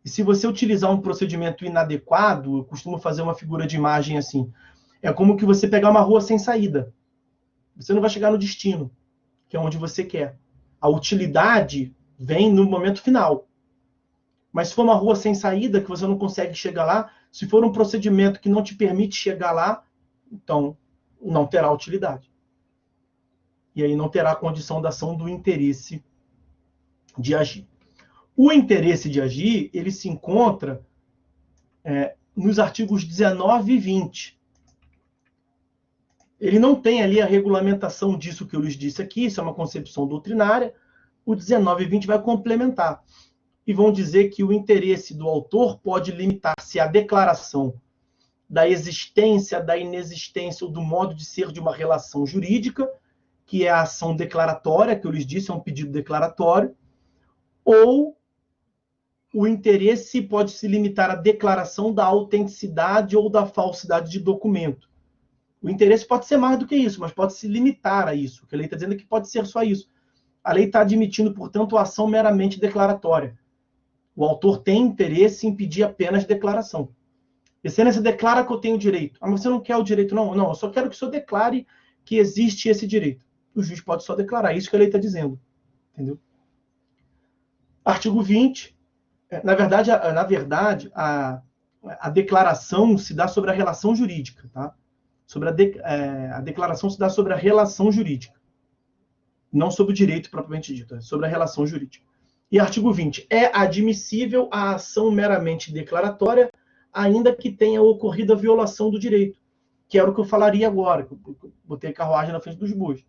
E se você utilizar um procedimento inadequado, eu costumo fazer uma figura de imagem assim, é como que você pegar uma rua sem saída. Você não vai chegar no destino, que é onde você quer. A utilidade vem no momento final. Mas se for uma rua sem saída, que você não consegue chegar lá, se for um procedimento que não te permite chegar lá, então não terá utilidade. E aí não terá condição da ação do interesse de agir. O interesse de agir, ele se encontra nos artigos 19 e 20. Ele não tem ali a regulamentação disso que eu lhes disse aqui, isso é uma concepção doutrinária. O 19 e 20 vai complementar. E vão dizer que o interesse do autor pode limitar-se à declaração da existência, da inexistência ou do modo de ser de uma relação jurídica, que é a ação declaratória, que eu lhes disse, é um pedido declaratório, ou o interesse pode se limitar à declaração da autenticidade ou da falsidade de documento. O interesse pode ser mais do que isso, mas pode se limitar a isso. O que a lei está dizendo é que pode ser só isso. A lei está admitindo, portanto, a ação meramente declaratória. O autor tem interesse em pedir apenas declaração. Excelência, declara que eu tenho direito. Ah, mas você não quer o direito, não? Não, eu só quero que o senhor declare que existe esse direito. O juiz pode só declarar, isso que a lei está dizendo. Entendeu? Artigo 20. Na verdade, a declaração se dá sobre a relação jurídica. Tá? A declaração se dá sobre a relação jurídica. Não sobre o direito propriamente dito, é sobre a relação jurídica. E artigo 20. É admissível a ação meramente declaratória, ainda que tenha ocorrido a violação do direito, que era o que eu falaria agora, que eu botei a carruagem na frente dos bois.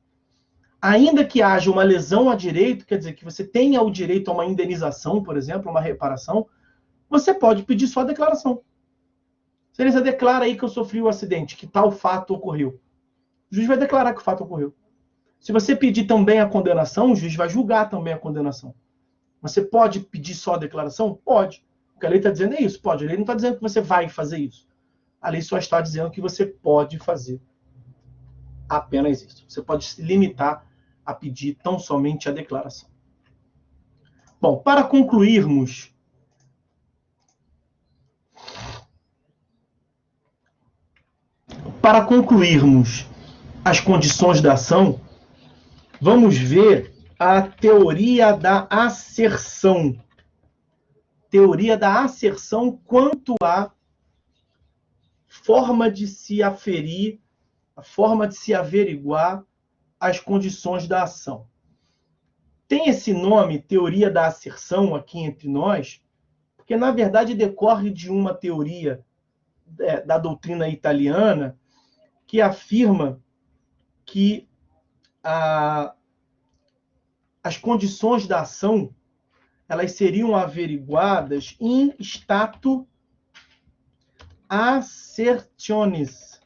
Ainda que haja uma lesão a direito, quer dizer, que você tenha o direito a uma indenização, por exemplo, uma reparação, você pode pedir só a declaração. Se você declara aí que eu sofri um acidente, que tal fato ocorreu, o juiz vai declarar que o fato ocorreu. Se você pedir também a condenação, o juiz vai julgar também a condenação. Você pode pedir só a declaração? Pode. O que a lei está dizendo é isso, pode. A lei não está dizendo que você vai fazer isso. A lei só está dizendo que você pode fazer apenas isso. Você pode se limitar a pedir tão somente a declaração. Bom, para concluirmos as condições da ação, vamos ver a teoria da asserção. Teoria da asserção quanto à forma de se aferir, a forma de se averiguar as condições da ação. Tem esse nome, teoria da asserção, aqui entre nós, porque, na verdade, decorre de uma teoria da doutrina italiana que afirma que as condições da ação elas seriam averiguadas in statu assertionis.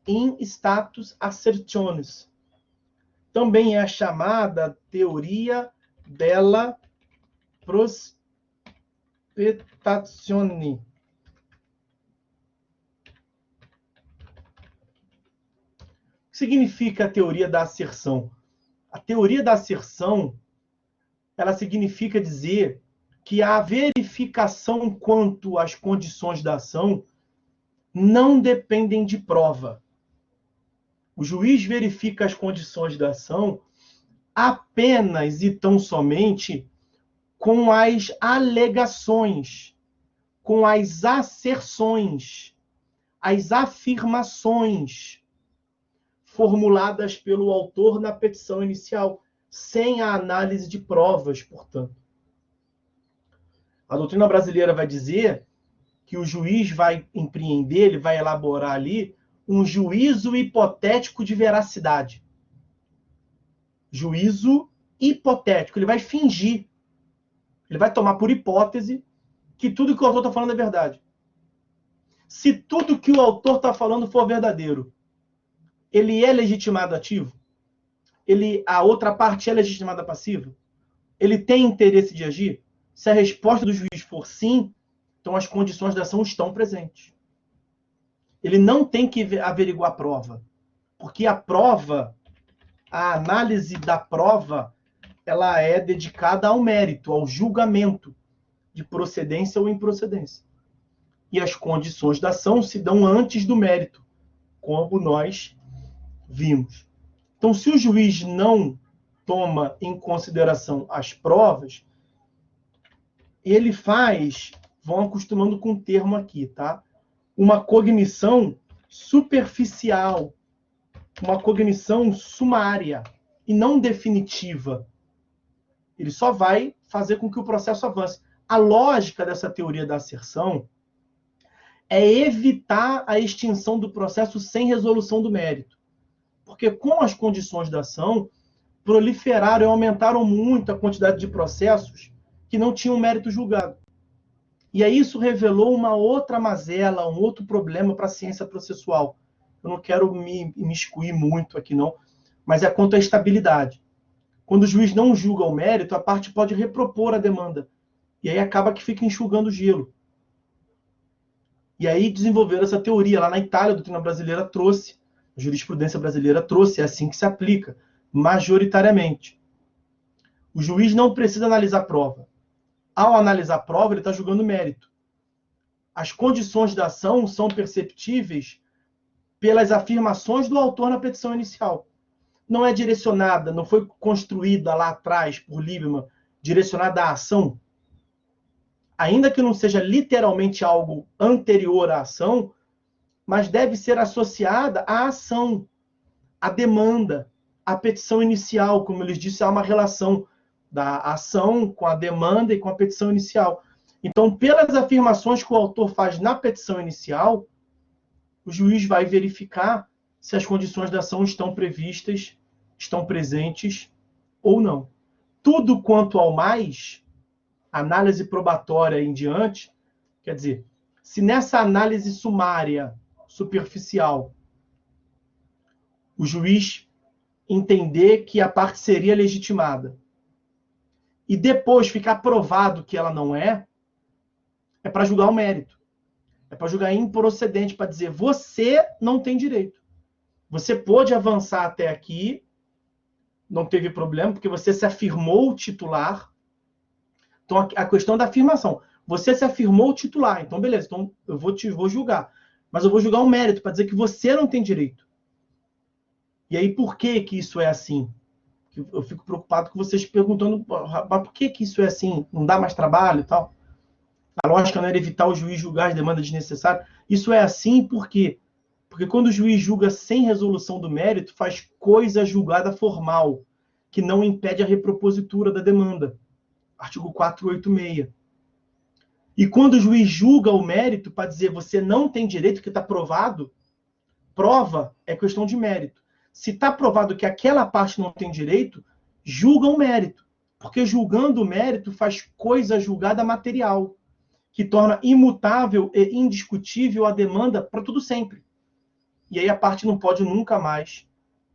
In status assertionis. Também é chamada teoria della prospettazione. O que significa a teoria da asserção? A teoria da asserção, ela significa dizer que a verificação quanto às condições da ação não dependem de prova. O juiz verifica as condições da ação apenas e tão somente com as alegações, com as asserções, as afirmações formuladas pelo autor na petição inicial, sem a análise de provas, portanto. A doutrina brasileira vai dizer que o juiz vai empreender, ele vai elaborar ali um juízo hipotético de veracidade. Juízo hipotético. Ele vai fingir. Ele vai tomar por hipótese que tudo que o autor está falando é verdade. Se tudo que o autor está falando for verdadeiro, ele é legitimado ativo? A outra parte é legitimada passiva? Ele tem interesse de agir? Se a resposta do juiz for sim, então as condições da ação estão presentes. Ele não tem que averiguar a prova, porque a prova, a análise da prova, ela é dedicada ao mérito, ao julgamento de procedência ou improcedência. E as condições da ação se dão antes do mérito, como nós vimos. Então, se o juiz não toma em consideração as provas, ele faz, vão acostumando com o termo aqui, tá? Uma cognição superficial, uma cognição sumária e não definitiva. Ele só vai fazer com que o processo avance. A lógica dessa teoria da asserção é evitar a extinção do processo sem resolução do mérito. Porque com as condições da ação, proliferaram e aumentaram muito a quantidade de processos que não tinham mérito julgado. E aí isso revelou uma outra mazela, um outro problema para a ciência processual. Eu não quero me imiscuir muito aqui, não, mas é quanto à estabilidade. Quando o juiz não julga o mérito, a parte pode repropor a demanda. E aí acaba que fica enxugando gelo. E aí desenvolveram essa teoria. Lá na Itália, a doutrina brasileira trouxe, a jurisprudência brasileira trouxe, é assim que se aplica, majoritariamente. O juiz não precisa analisar a prova. Ao analisar a prova, ele está julgando o mérito. As condições da ação são perceptíveis pelas afirmações do autor na petição inicial. Não é direcionada, não foi construída lá atrás por Liebman, direcionada à ação. Ainda que não seja literalmente algo anterior à ação, mas deve ser associada à ação, à demanda, à petição inicial. Como eu lhes disse, há uma relação da ação com a demanda e com a petição inicial. Então, pelas afirmações que o autor faz na petição inicial, o juiz vai verificar se as condições da ação estão previstas, estão presentes ou não. Tudo quanto ao mais, análise probatória em diante, quer dizer, se nessa análise sumária, superficial, o juiz entender que a parte seria legitimada e depois ficar provado que ela não é, é para julgar o mérito. É para julgar improcedente, para dizer, você não tem direito. Você pôde avançar até aqui, não teve problema, porque você se afirmou titular. Então, a questão da afirmação. Você se afirmou titular, então beleza, então eu vou julgar. Mas eu vou julgar o mérito, para dizer que você não tem direito. E aí, por que isso é assim? Eu fico preocupado com vocês perguntando, mas por que isso é assim? Não dá mais trabalho e tal? A lógica não era evitar o juiz julgar as demandas desnecessárias. Isso é assim por quê? Porque quando o juiz julga sem resolução do mérito, faz coisa julgada formal, que não impede a repropositura da demanda. Artigo 486. E quando o juiz julga o mérito para dizer você não tem direito, que está provado, prova é questão de mérito. Se está provado que aquela parte não tem direito, julga o mérito. Porque julgando o mérito faz coisa julgada material, que torna imutável e indiscutível a demanda para tudo sempre. E aí a parte não pode nunca mais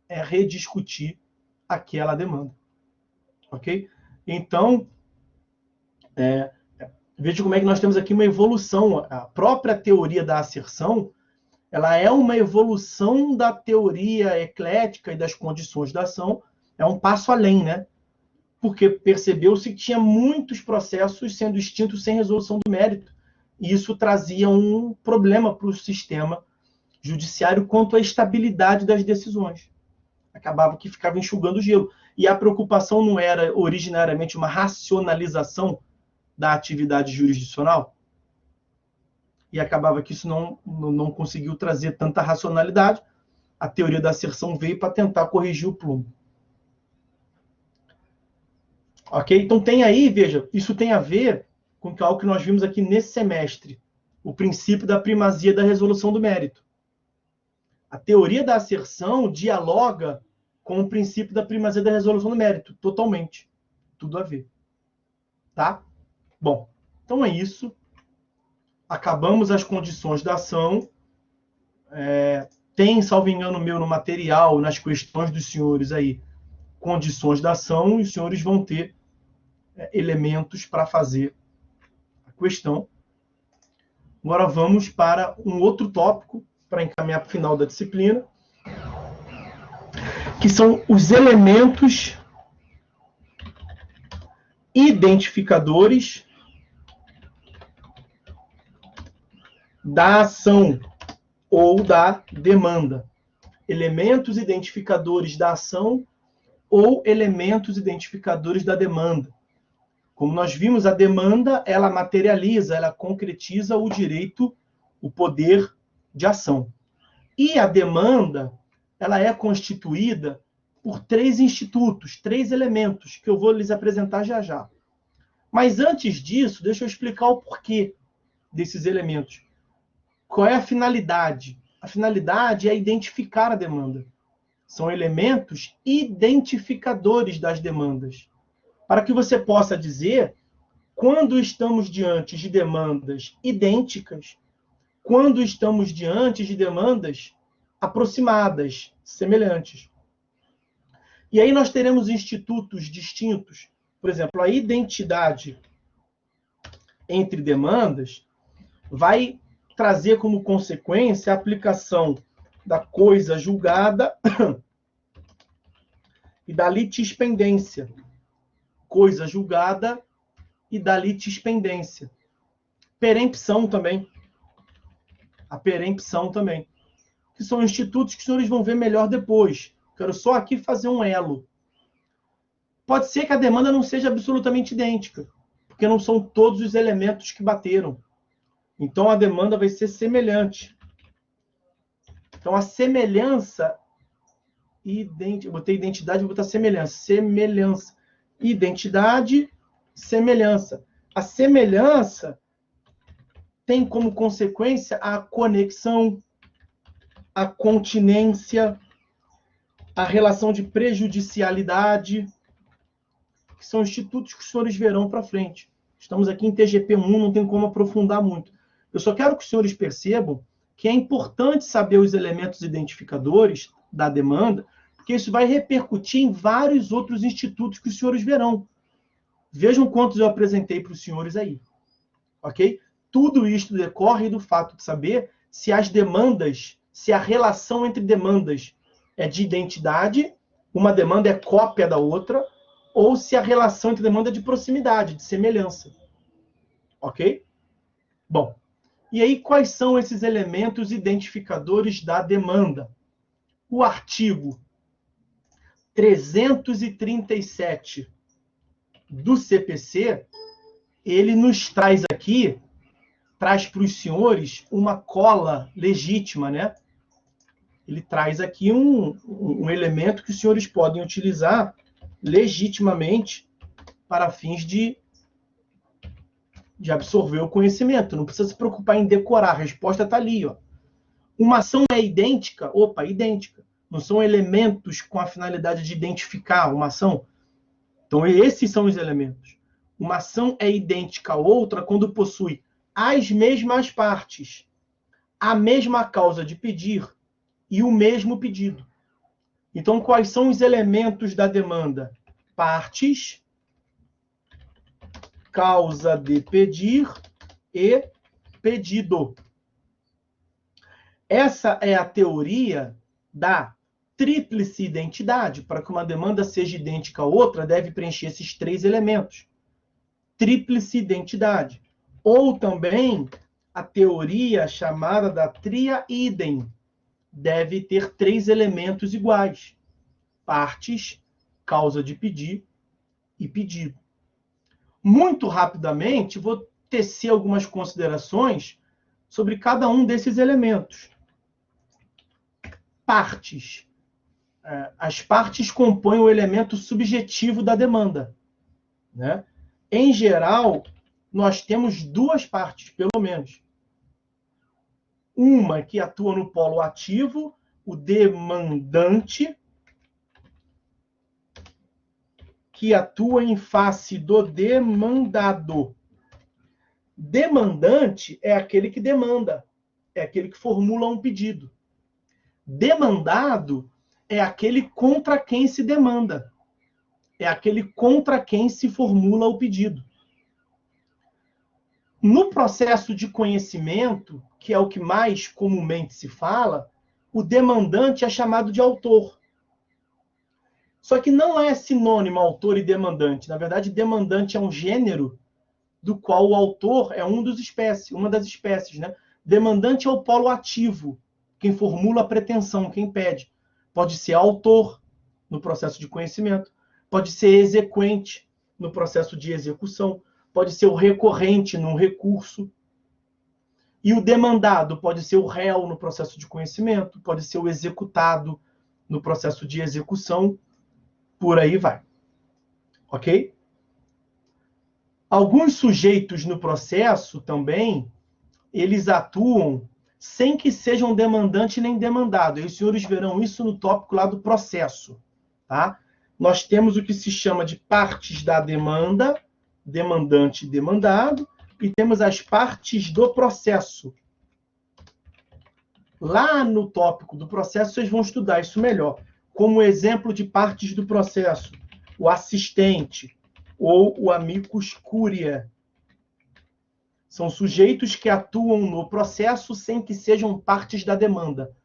rediscutir aquela demanda. Ok? Então, veja como é que nós temos aqui uma evolução. A própria teoria da asserção, ela é uma evolução da teoria eclética e das condições da ação. É um passo além, né? Porque percebeu-se que tinha muitos processos sendo extintos sem resolução do mérito. E isso trazia um problema para o sistema judiciário quanto à estabilidade das decisões. Acabava que ficava enxugando o gelo. E a preocupação não era originariamente uma racionalização da atividade jurisdicional? E acabava que isso não conseguiu trazer tanta racionalidade. A teoria da asserção veio para tentar corrigir o plumo. Ok? Então tem aí, veja, isso tem a ver com algo que nós vimos aqui nesse semestre. O princípio da primazia da resolução do mérito. A teoria da asserção dialoga com o princípio da primazia da resolução do mérito, totalmente. Tudo a ver. Tá? Bom, então é isso. Acabamos as condições da ação. Tem, salvo engano meu, no material, nas questões dos senhores aí, condições da ação, e os senhores vão ter elementos para fazer a questão. Agora vamos para um outro tópico, para encaminhar para o final da disciplina, que são os elementos identificadores da ação ou da demanda. Elementos identificadores da ação ou elementos identificadores da demanda. Como nós vimos, a demanda, ela materializa, ela concretiza o direito, o poder de ação. E a demanda, ela é constituída por 3 institutos, 3 elementos, que eu vou lhes apresentar já já. Mas antes disso, deixa eu explicar o porquê desses elementos. Qual é a finalidade? A finalidade é identificar a demanda. São elementos identificadores das demandas. Para que você possa dizer quando estamos diante de demandas idênticas, quando estamos diante de demandas aproximadas, semelhantes. E aí nós teremos institutos distintos. Por exemplo, a identidade entre demandas vai trazer como consequência a aplicação da coisa julgada e da litispendência. Coisa julgada e da litispendência. Perempção também. A perempção também. Que são institutos que os senhores vão ver melhor depois. Quero só aqui fazer um elo. Pode ser que a demanda não seja absolutamente idêntica, porque não são todos os elementos que bateram. Então, a demanda vai ser semelhante. Então, a semelhança... Eu botei identidade, vou botar semelhança. Semelhança. Identidade, semelhança. A semelhança tem como consequência a conexão, a continência, a relação de prejudicialidade, que são institutos que os senhores verão para frente. Estamos aqui em TGP1, não tem como aprofundar muito. Eu só quero que os senhores percebam que é importante saber os elementos identificadores da demanda, porque isso vai repercutir em vários outros institutos que os senhores verão. Vejam quantos eu apresentei para os senhores aí. Ok? tudo isto decorre do fato de saber se as demandas, se a relação entre demandas é de identidade, uma demanda é cópia da outra, ou se a relação entre demanda é de proximidade, de semelhança. Ok? Bom, e aí quais são esses elementos identificadores da demanda? O artigo 337 do CPC, ele nos traz aqui, traz para os senhores uma cola legítima, né? Ele traz aqui um elemento que os senhores podem utilizar legitimamente para fins de absorver o conhecimento. Não precisa se preocupar em decorar, a resposta está ali, ó. Uma ação é idêntica? Opa, idêntica. Não são elementos com a finalidade de identificar uma ação? Então, esses são os elementos. Uma ação é idêntica a outra quando possui as mesmas partes, a mesma causa de pedir e o mesmo pedido. Então, quais são os elementos da demanda? Partes, causa de pedir e pedido. Essa é a teoria da tríplice identidade. Para que uma demanda seja idêntica a outra, deve preencher esses três elementos. Tríplice identidade. Ou também a teoria chamada da tria idem. Deve ter três elementos iguais. Partes, causa de pedir e pedido. Muito rapidamente, vou tecer algumas considerações sobre cada um desses elementos. Partes. As partes compõem o elemento subjetivo da demanda, né? Em geral, nós temos duas partes, pelo menos. Uma que atua no polo ativo, o demandante, que atua em face do demandado. Demandante é aquele que demanda, é aquele que formula um pedido. Demandado é aquele contra quem se demanda, é aquele contra quem se formula o pedido. No processo de conhecimento, que é o que mais comumente se fala, o demandante é chamado de autor. Só que não é sinônimo autor e demandante. Na verdade, demandante é um gênero do qual o autor é uma das espécies, né? Demandante é o polo ativo, quem formula a pretensão, quem pede. Pode ser autor no processo de conhecimento, pode ser exequente no processo de execução, pode ser o recorrente num recurso. E o demandado pode ser o réu no processo de conhecimento, pode ser o executado no processo de execução, por aí vai. Ok? Alguns sujeitos no processo também, eles atuam sem que sejam demandante nem demandado. E os senhores verão isso no tópico lá do processo. Tá? Nós temos o que se chama de partes da demanda, demandante e demandado, e temos as partes do processo. Lá no tópico do processo, vocês vão estudar isso melhor. Como exemplo de partes do processo, o assistente ou o amicus curiae. São sujeitos que atuam no processo sem que sejam partes da demanda.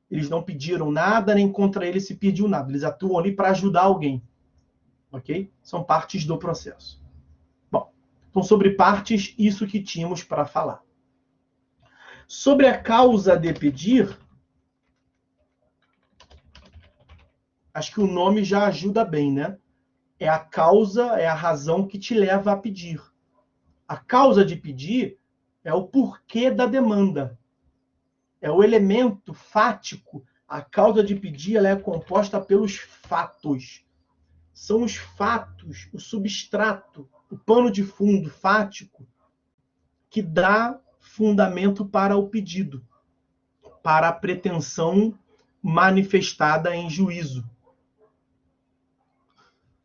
Eles não pediram nada, nem contra eles se pediu nada. Eles atuam ali para ajudar alguém. Ok? São partes do processo. Bom, então sobre partes, isso que tínhamos para falar. Sobre a causa de pedir, acho que o nome já ajuda bem, né? É a causa, é a razão que te leva a pedir. A causa de pedir é o porquê da demanda. É o elemento fático. A causa de pedir ela é composta pelos fatos. São os fatos, o substrato, o pano de fundo fático que dá fundamento para o pedido, para a pretensão manifestada em juízo.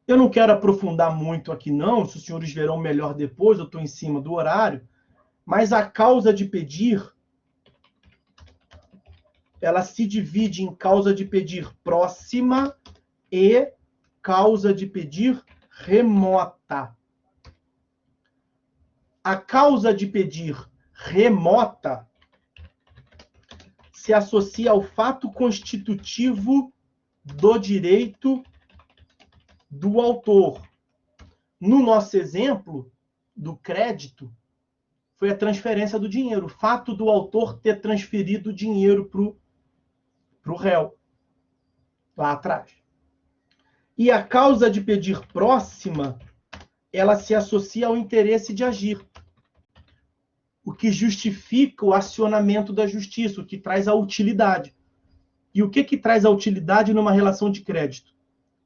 Eu não quero aprofundar muito aqui não, se os senhores verão melhor depois, eu estou em cima do horário, mas a causa de pedir, ela se divide em causa de pedir próxima e causa de pedir remota. A causa de pedir remota se associa ao fato constitutivo do direito do autor. No nosso exemplo do crédito, foi a transferência do dinheiro. O fato do autor ter transferido o dinheiro para o réu, lá atrás. E a causa de pedir próxima, ela se associa ao interesse de agir, o que justifica o acionamento da justiça, o que traz a utilidade. E o que traz a utilidade numa relação de crédito?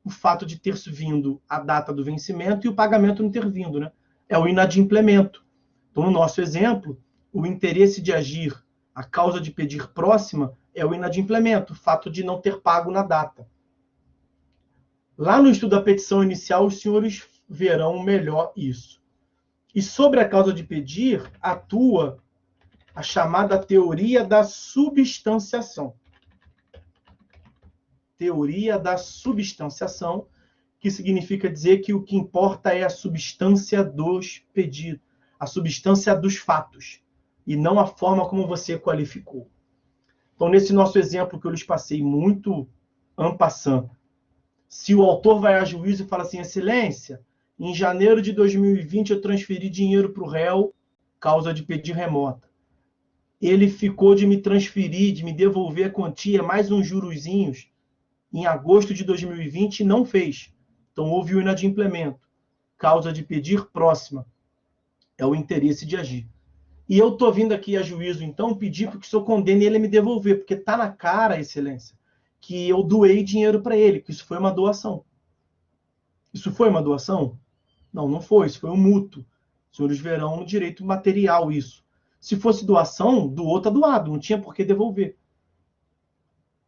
O fato de ter vindo a data do vencimento e o pagamento não ter vindo, né? É o inadimplemento. Então, no nosso exemplo, o interesse de agir, a causa de pedir próxima, é o inadimplemento, o fato de não ter pago na data. Lá no estudo da petição inicial, os senhores verão melhor isso. E sobre a causa de pedir, atua a chamada teoria da substanciação. Teoria da substanciação, que significa dizer que o que importa é a substância dos pedidos, a substância dos fatos, e não a forma como você qualificou. Então, nesse nosso exemplo que eu lhes passei muito en passant, se o autor vai a juízo e fala assim, excelência, em janeiro de 2020 eu transferi dinheiro para o réu, causa de pedir remota. Ele ficou de me transferir, de me devolver a quantia, mais uns jurozinhos, em agosto de 2020 e não fez. Então, houve o inadimplemento. Causa de pedir próxima. É o interesse de agir. E eu estou vindo aqui a juízo, então, pedir para que o senhor condene ele a me devolver, porque está na cara, excelência, que eu doei dinheiro para ele, que isso foi uma doação. Isso foi uma doação? Não, não foi. Isso foi um mútuo. Os senhores verão no direito material isso. Se fosse doação, doou, está doado. Não tinha por que devolver.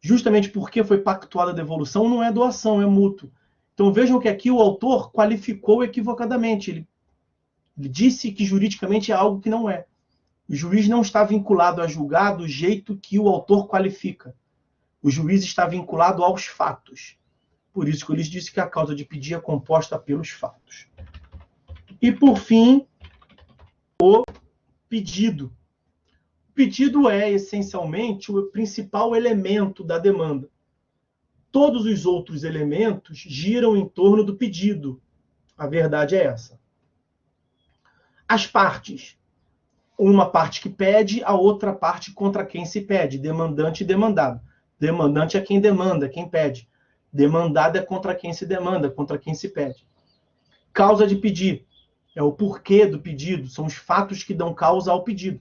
Justamente porque foi pactuada a devolução, não é doação, é mútuo. Então vejam que aqui o autor qualificou equivocadamente. Ele disse que juridicamente é algo que não é. O juiz não está vinculado a julgar do jeito que o autor qualifica. O juiz está vinculado aos fatos. Por isso que eu lhes disse que a causa de pedir é composta pelos fatos. E, por fim, o pedido. O pedido é, essencialmente, o principal elemento da demanda. Todos os outros elementos giram em torno do pedido. A verdade é essa. As partes. Uma parte que pede, a outra parte contra quem se pede. Demandante e demandado. Demandante é quem demanda, quem pede. Demandado é contra quem se demanda, contra quem se pede. Causa de pedir. É o porquê do pedido. São os fatos que dão causa ao pedido.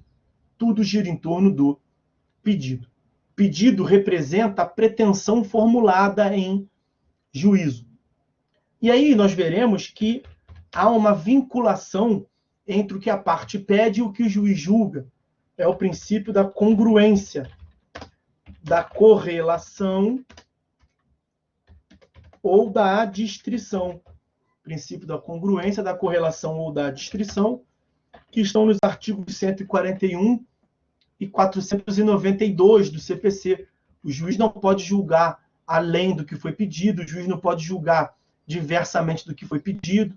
Tudo gira em torno do pedido. Pedido representa a pretensão formulada em juízo. E aí nós veremos que há uma vinculação entre o que a parte pede e o que o juiz julga. É o princípio da congruência, da correlação ou da adstrição. Princípio da congruência, da correlação ou da adstrição, que estão nos artigos 141 e 492 do CPC. O juiz não pode julgar além do que foi pedido, o juiz não pode julgar diversamente do que foi pedido,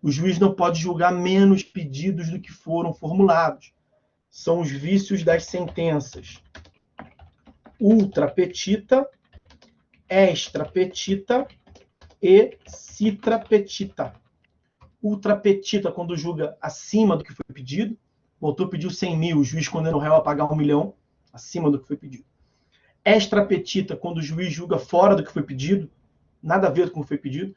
o juiz não pode julgar menos pedidos do que foram formulados. São os vícios das sentenças. Ultra petita, extra petita e citra petita. Ultra petita, quando julga acima do que foi pedido. O autor pediu 100 mil, o juiz condena o réu a pagar 1 milhão, acima do que foi pedido. Extra petita, quando o juiz julga fora do que foi pedido, nada a ver com o que foi pedido.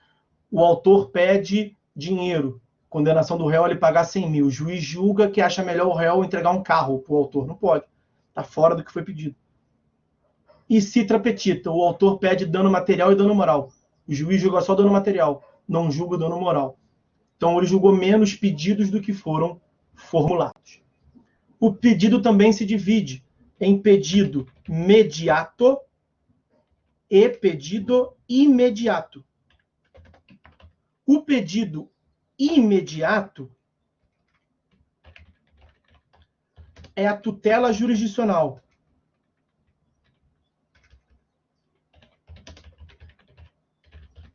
O autor pede dinheiro, condenação do réu a ele pagar 100 mil. O juiz julga que acha melhor o réu entregar um carro para o autor. Não pode, está fora do que foi pedido. E citra petita, o autor pede dano material e dano moral. O juiz julga só dano material, não julga dano moral. Então ele julgou menos pedidos do que foram formulados. O pedido também se divide em pedido mediato e pedido imediato. O pedido imediato é a tutela jurisdicional.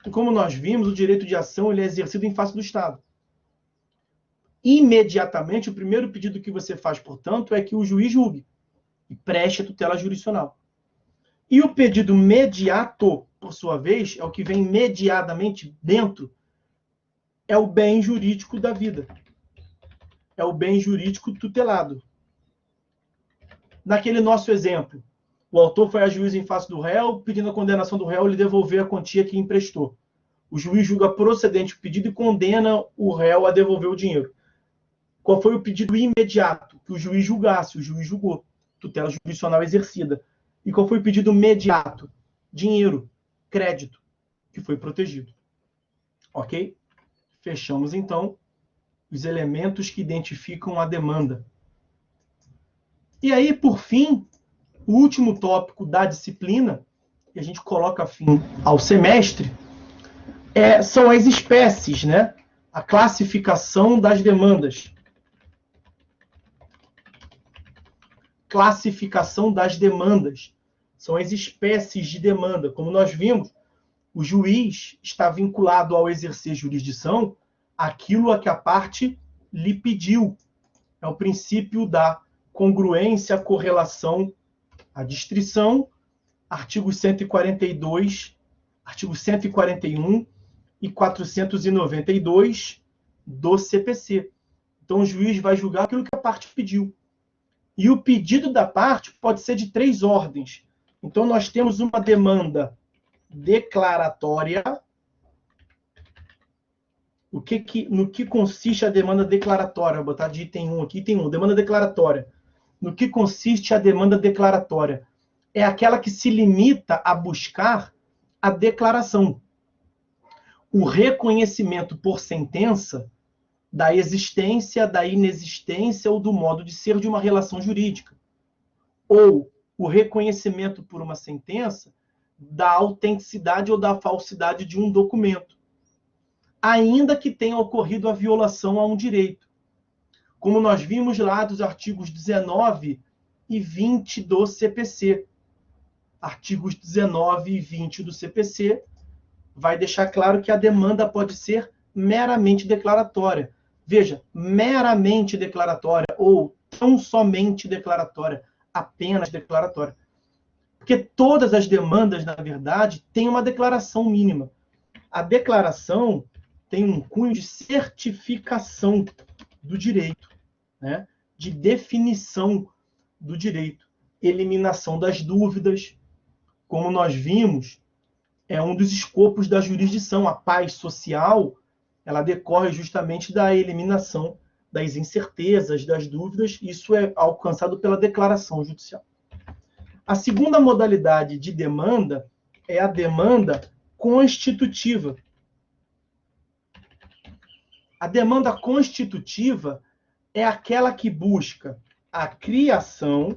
E como nós vimos, o direito de ação ele é exercido em face do Estado. Imediatamente, o primeiro pedido que você faz, portanto, é que o juiz julgue e preste a tutela jurisdicional. E o pedido mediato, por sua vez, é o que vem mediadamente dentro, é o bem jurídico da vida. É o bem jurídico tutelado. Naquele nosso exemplo, o autor foi a juiz em face do réu, pedindo a condenação do réu, ele devolver a quantia que emprestou. O juiz julga procedente o pedido e condena o réu a devolver o dinheiro. Qual foi o pedido imediato? Que o juiz julgasse, o juiz julgou. Tutela jurisdicional exercida. E qual foi o pedido imediato? Dinheiro, crédito, que foi protegido. Ok? Fechamos, então, os elementos que identificam a demanda. E aí, por fim, o último tópico da disciplina, que a gente coloca fim ao semestre, são as espécies, né? A classificação das demandas. Classificação das demandas. São as espécies de demanda. Como nós vimos, o juiz está vinculado ao exercer jurisdição aquilo a que a parte lhe pediu. É o princípio da congruência, correlação, a distrição, artigos 142, artigo 141 e 492 do CPC. Então, o juiz vai julgar aquilo que a parte pediu. E o pedido da parte pode ser de 3 ordens. Então, nós temos uma demanda declaratória. No que consiste a demanda declaratória? Vou botar de item 1 aqui, item 1, demanda declaratória. No que consiste a demanda declaratória? É aquela que se limita a buscar a declaração. O reconhecimento por sentença da existência, da inexistência ou do modo de ser de uma relação jurídica. Ou o reconhecimento por uma sentença da autenticidade ou da falsidade de um documento, ainda que tenha ocorrido a violação a um direito. Como nós vimos lá dos artigos 19 e 20 do CPC. Artigos 19 e 20 do CPC vai deixar claro que a demanda pode ser meramente declaratória. Veja, meramente declaratória ou tão somente declaratória, apenas declaratória. Porque todas as demandas, na verdade, têm uma declaração mínima. A declaração tem um cunho de certificação do direito, né? De definição do direito, eliminação das dúvidas. Como nós vimos, é um dos escopos da jurisdição. A paz social, ela decorre justamente da eliminação das incertezas, das dúvidas. Isso é alcançado pela declaração judicial. A segunda modalidade de demanda é a demanda constitutiva. A demanda constitutiva é aquela que busca a criação,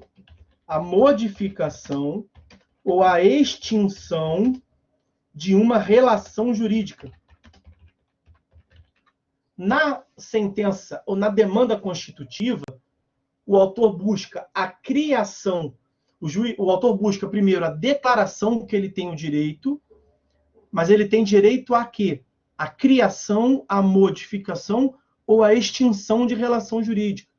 a modificação ou a extinção de uma relação jurídica. Na sentença ou na demanda constitutiva, o autor busca a criação, o autor busca primeiro a declaração que ele tem o direito, mas ele tem direito a quê? A criação, a modificação ou a extinção de relação jurídica.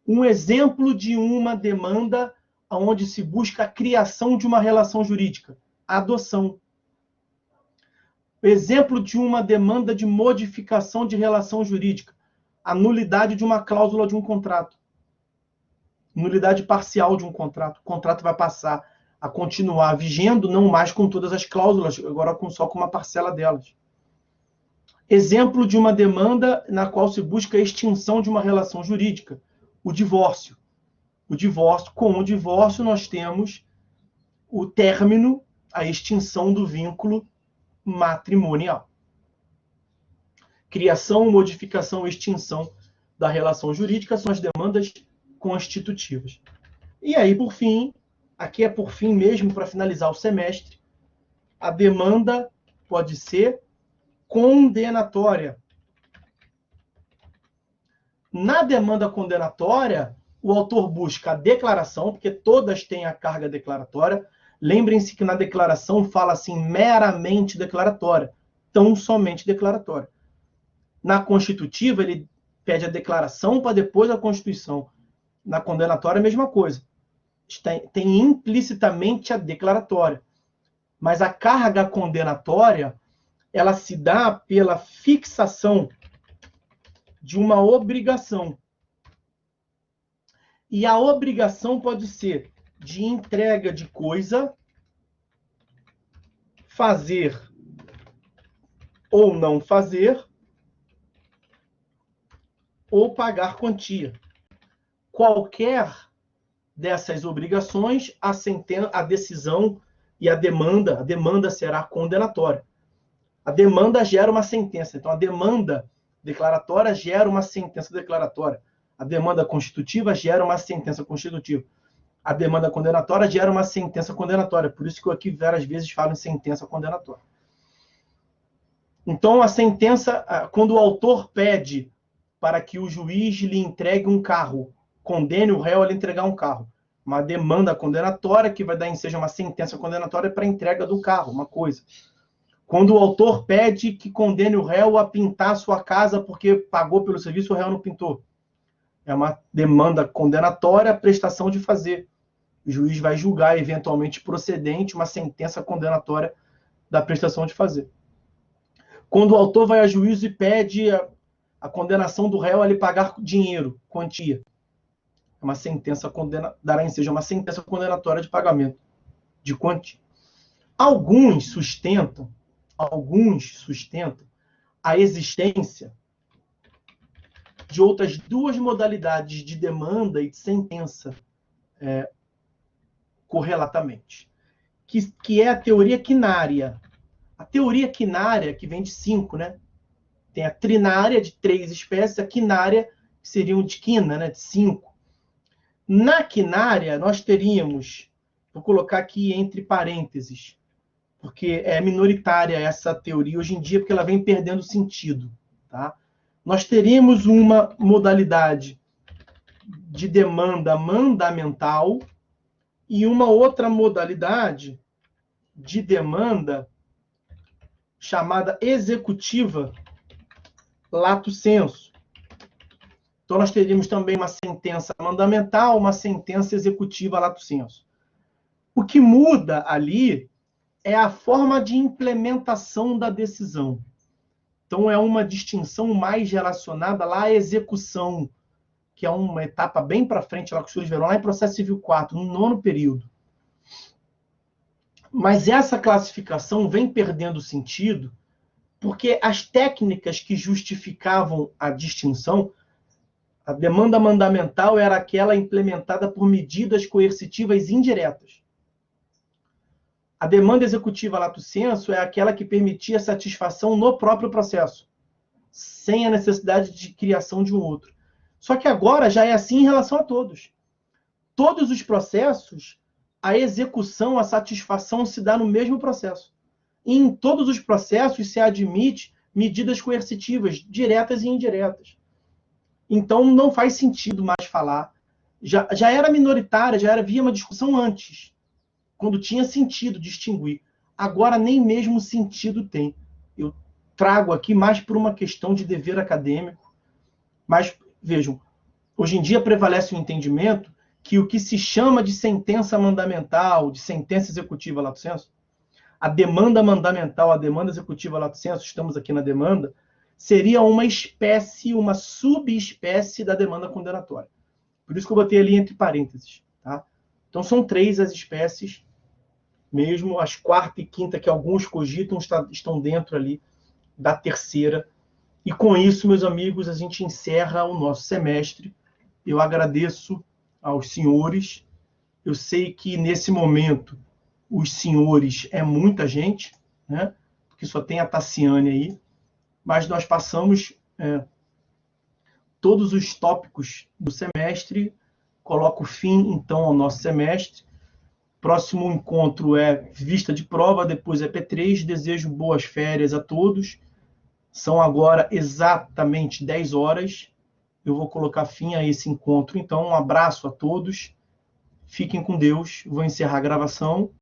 Um exemplo de uma demanda onde se busca a criação de uma relação jurídica, a adoção. Exemplo de uma demanda de modificação de relação jurídica, a nulidade de uma cláusula de um contrato. Nulidade parcial de um contrato. O contrato vai passar a continuar vigendo, não mais com todas as cláusulas, agora só com uma parcela delas. Exemplo de uma demanda na qual se busca a extinção de uma relação jurídica, o divórcio. Com o divórcio, nós temos o término, a extinção do vínculo matrimonial. Criação, modificação, extinção da relação jurídica são as demandas constitutivas. E aí, por fim, aqui é por fim mesmo, para finalizar o semestre, a demanda pode ser condenatória. Na demanda condenatória, o autor busca a declaração, porque todas têm a carga declaratória. Lembrem-se que na declaração fala assim, meramente declaratória, tão somente declaratória. Na constitutiva, ele pede a declaração para depois a constituição. Na condenatória, a mesma coisa. Tem implicitamente a declaratória. Mas a carga condenatória, ela se dá pela fixação de uma obrigação. E a obrigação pode ser de entrega de coisa, fazer ou não fazer, ou pagar quantia. Qualquer dessas obrigações, a decisão e a demanda será condenatória. A demanda gera uma sentença. Então, a demanda declaratória gera uma sentença declaratória. A demanda constitutiva gera uma sentença constitutiva. A demanda condenatória gera uma sentença condenatória. Por isso que eu aqui várias vezes falo em sentença condenatória. Então, a sentença, quando o autor pede para que o juiz lhe entregue um carro, condene o réu a lhe entregar um carro. Uma demanda condenatória que vai dar ensejo uma sentença condenatória para a entrega do carro, uma coisa. Quando o autor pede que condene o réu a pintar sua casa porque pagou pelo serviço, o réu não pintou. É uma demanda condenatória, a prestação de fazer. O juiz vai julgar, eventualmente procedente, uma sentença condenatória da prestação de fazer. Quando o autor vai a juízo e pede a condenação do réu a lhe pagar dinheiro, quantia. Uma sentença dará ensejo uma sentença condenatória de pagamento de quantia. Alguns sustentam a existência de outras duas modalidades de demanda e de sentença correlatamente, que é a teoria quinária. A teoria quinária, que vem de 5, né? Tem a trinária, de 3 espécies, a quinária, que seriam de quina, né? De 5. Na quinária, nós teríamos, vou colocar aqui entre parênteses, porque é minoritária essa teoria hoje em dia, porque ela vem perdendo sentido. Tá? Nós teríamos uma modalidade de demanda mandamental e uma outra modalidade de demanda chamada executiva lato sensu. Então, nós teríamos também uma sentença mandamental, uma sentença executiva lato sensu. O que muda ali é a forma de implementação da decisão. Então, é uma distinção mais relacionada lá à execução, que é uma etapa bem para frente, lá que os senhores verão, lá em Processo Civil 4, no 9º período. Mas essa classificação vem perdendo sentido porque as técnicas que justificavam a distinção, a demanda mandamental era aquela implementada por medidas coercitivas indiretas. A demanda executiva lato sensu é aquela que permitia satisfação no próprio processo, sem a necessidade de criação de um outro. Só que agora já é assim em relação a todos. Todos os processos, a execução, a satisfação se dá no mesmo processo. E em todos os processos se admite medidas coercitivas, diretas e indiretas. Então não faz sentido mais falar. Já era minoritária, já havia uma discussão antes, quando tinha sentido distinguir. Agora nem mesmo sentido tem. Eu trago aqui mais por uma questão de dever acadêmico. Mas, vejam, hoje em dia prevalece o entendimento que o que se chama de sentença mandamental, de sentença executiva lato sensu, a demanda mandamental, a demanda executiva lato sensu, estamos aqui na demanda, seria uma espécie, uma subespécie da demanda condenatória. Por isso que eu botei ali entre parênteses. Tá? Então, são 3 as espécies, mesmo as 4ª e 5ª, que alguns cogitam, estão dentro ali da 3ª. E com isso, meus amigos, a gente encerra o nosso semestre. Eu agradeço aos senhores. Eu sei que, nesse momento, os senhores é muita gente, né? Porque só tem a Tassiane aí. Mas nós passamos todos os tópicos do semestre. Coloco fim, então, ao nosso semestre. Próximo encontro é vista de prova, depois é P3. Desejo boas férias a todos. São agora exatamente 10 horas. Eu vou colocar fim a esse encontro. Então, um abraço a todos. Fiquem com Deus. Vou encerrar a gravação.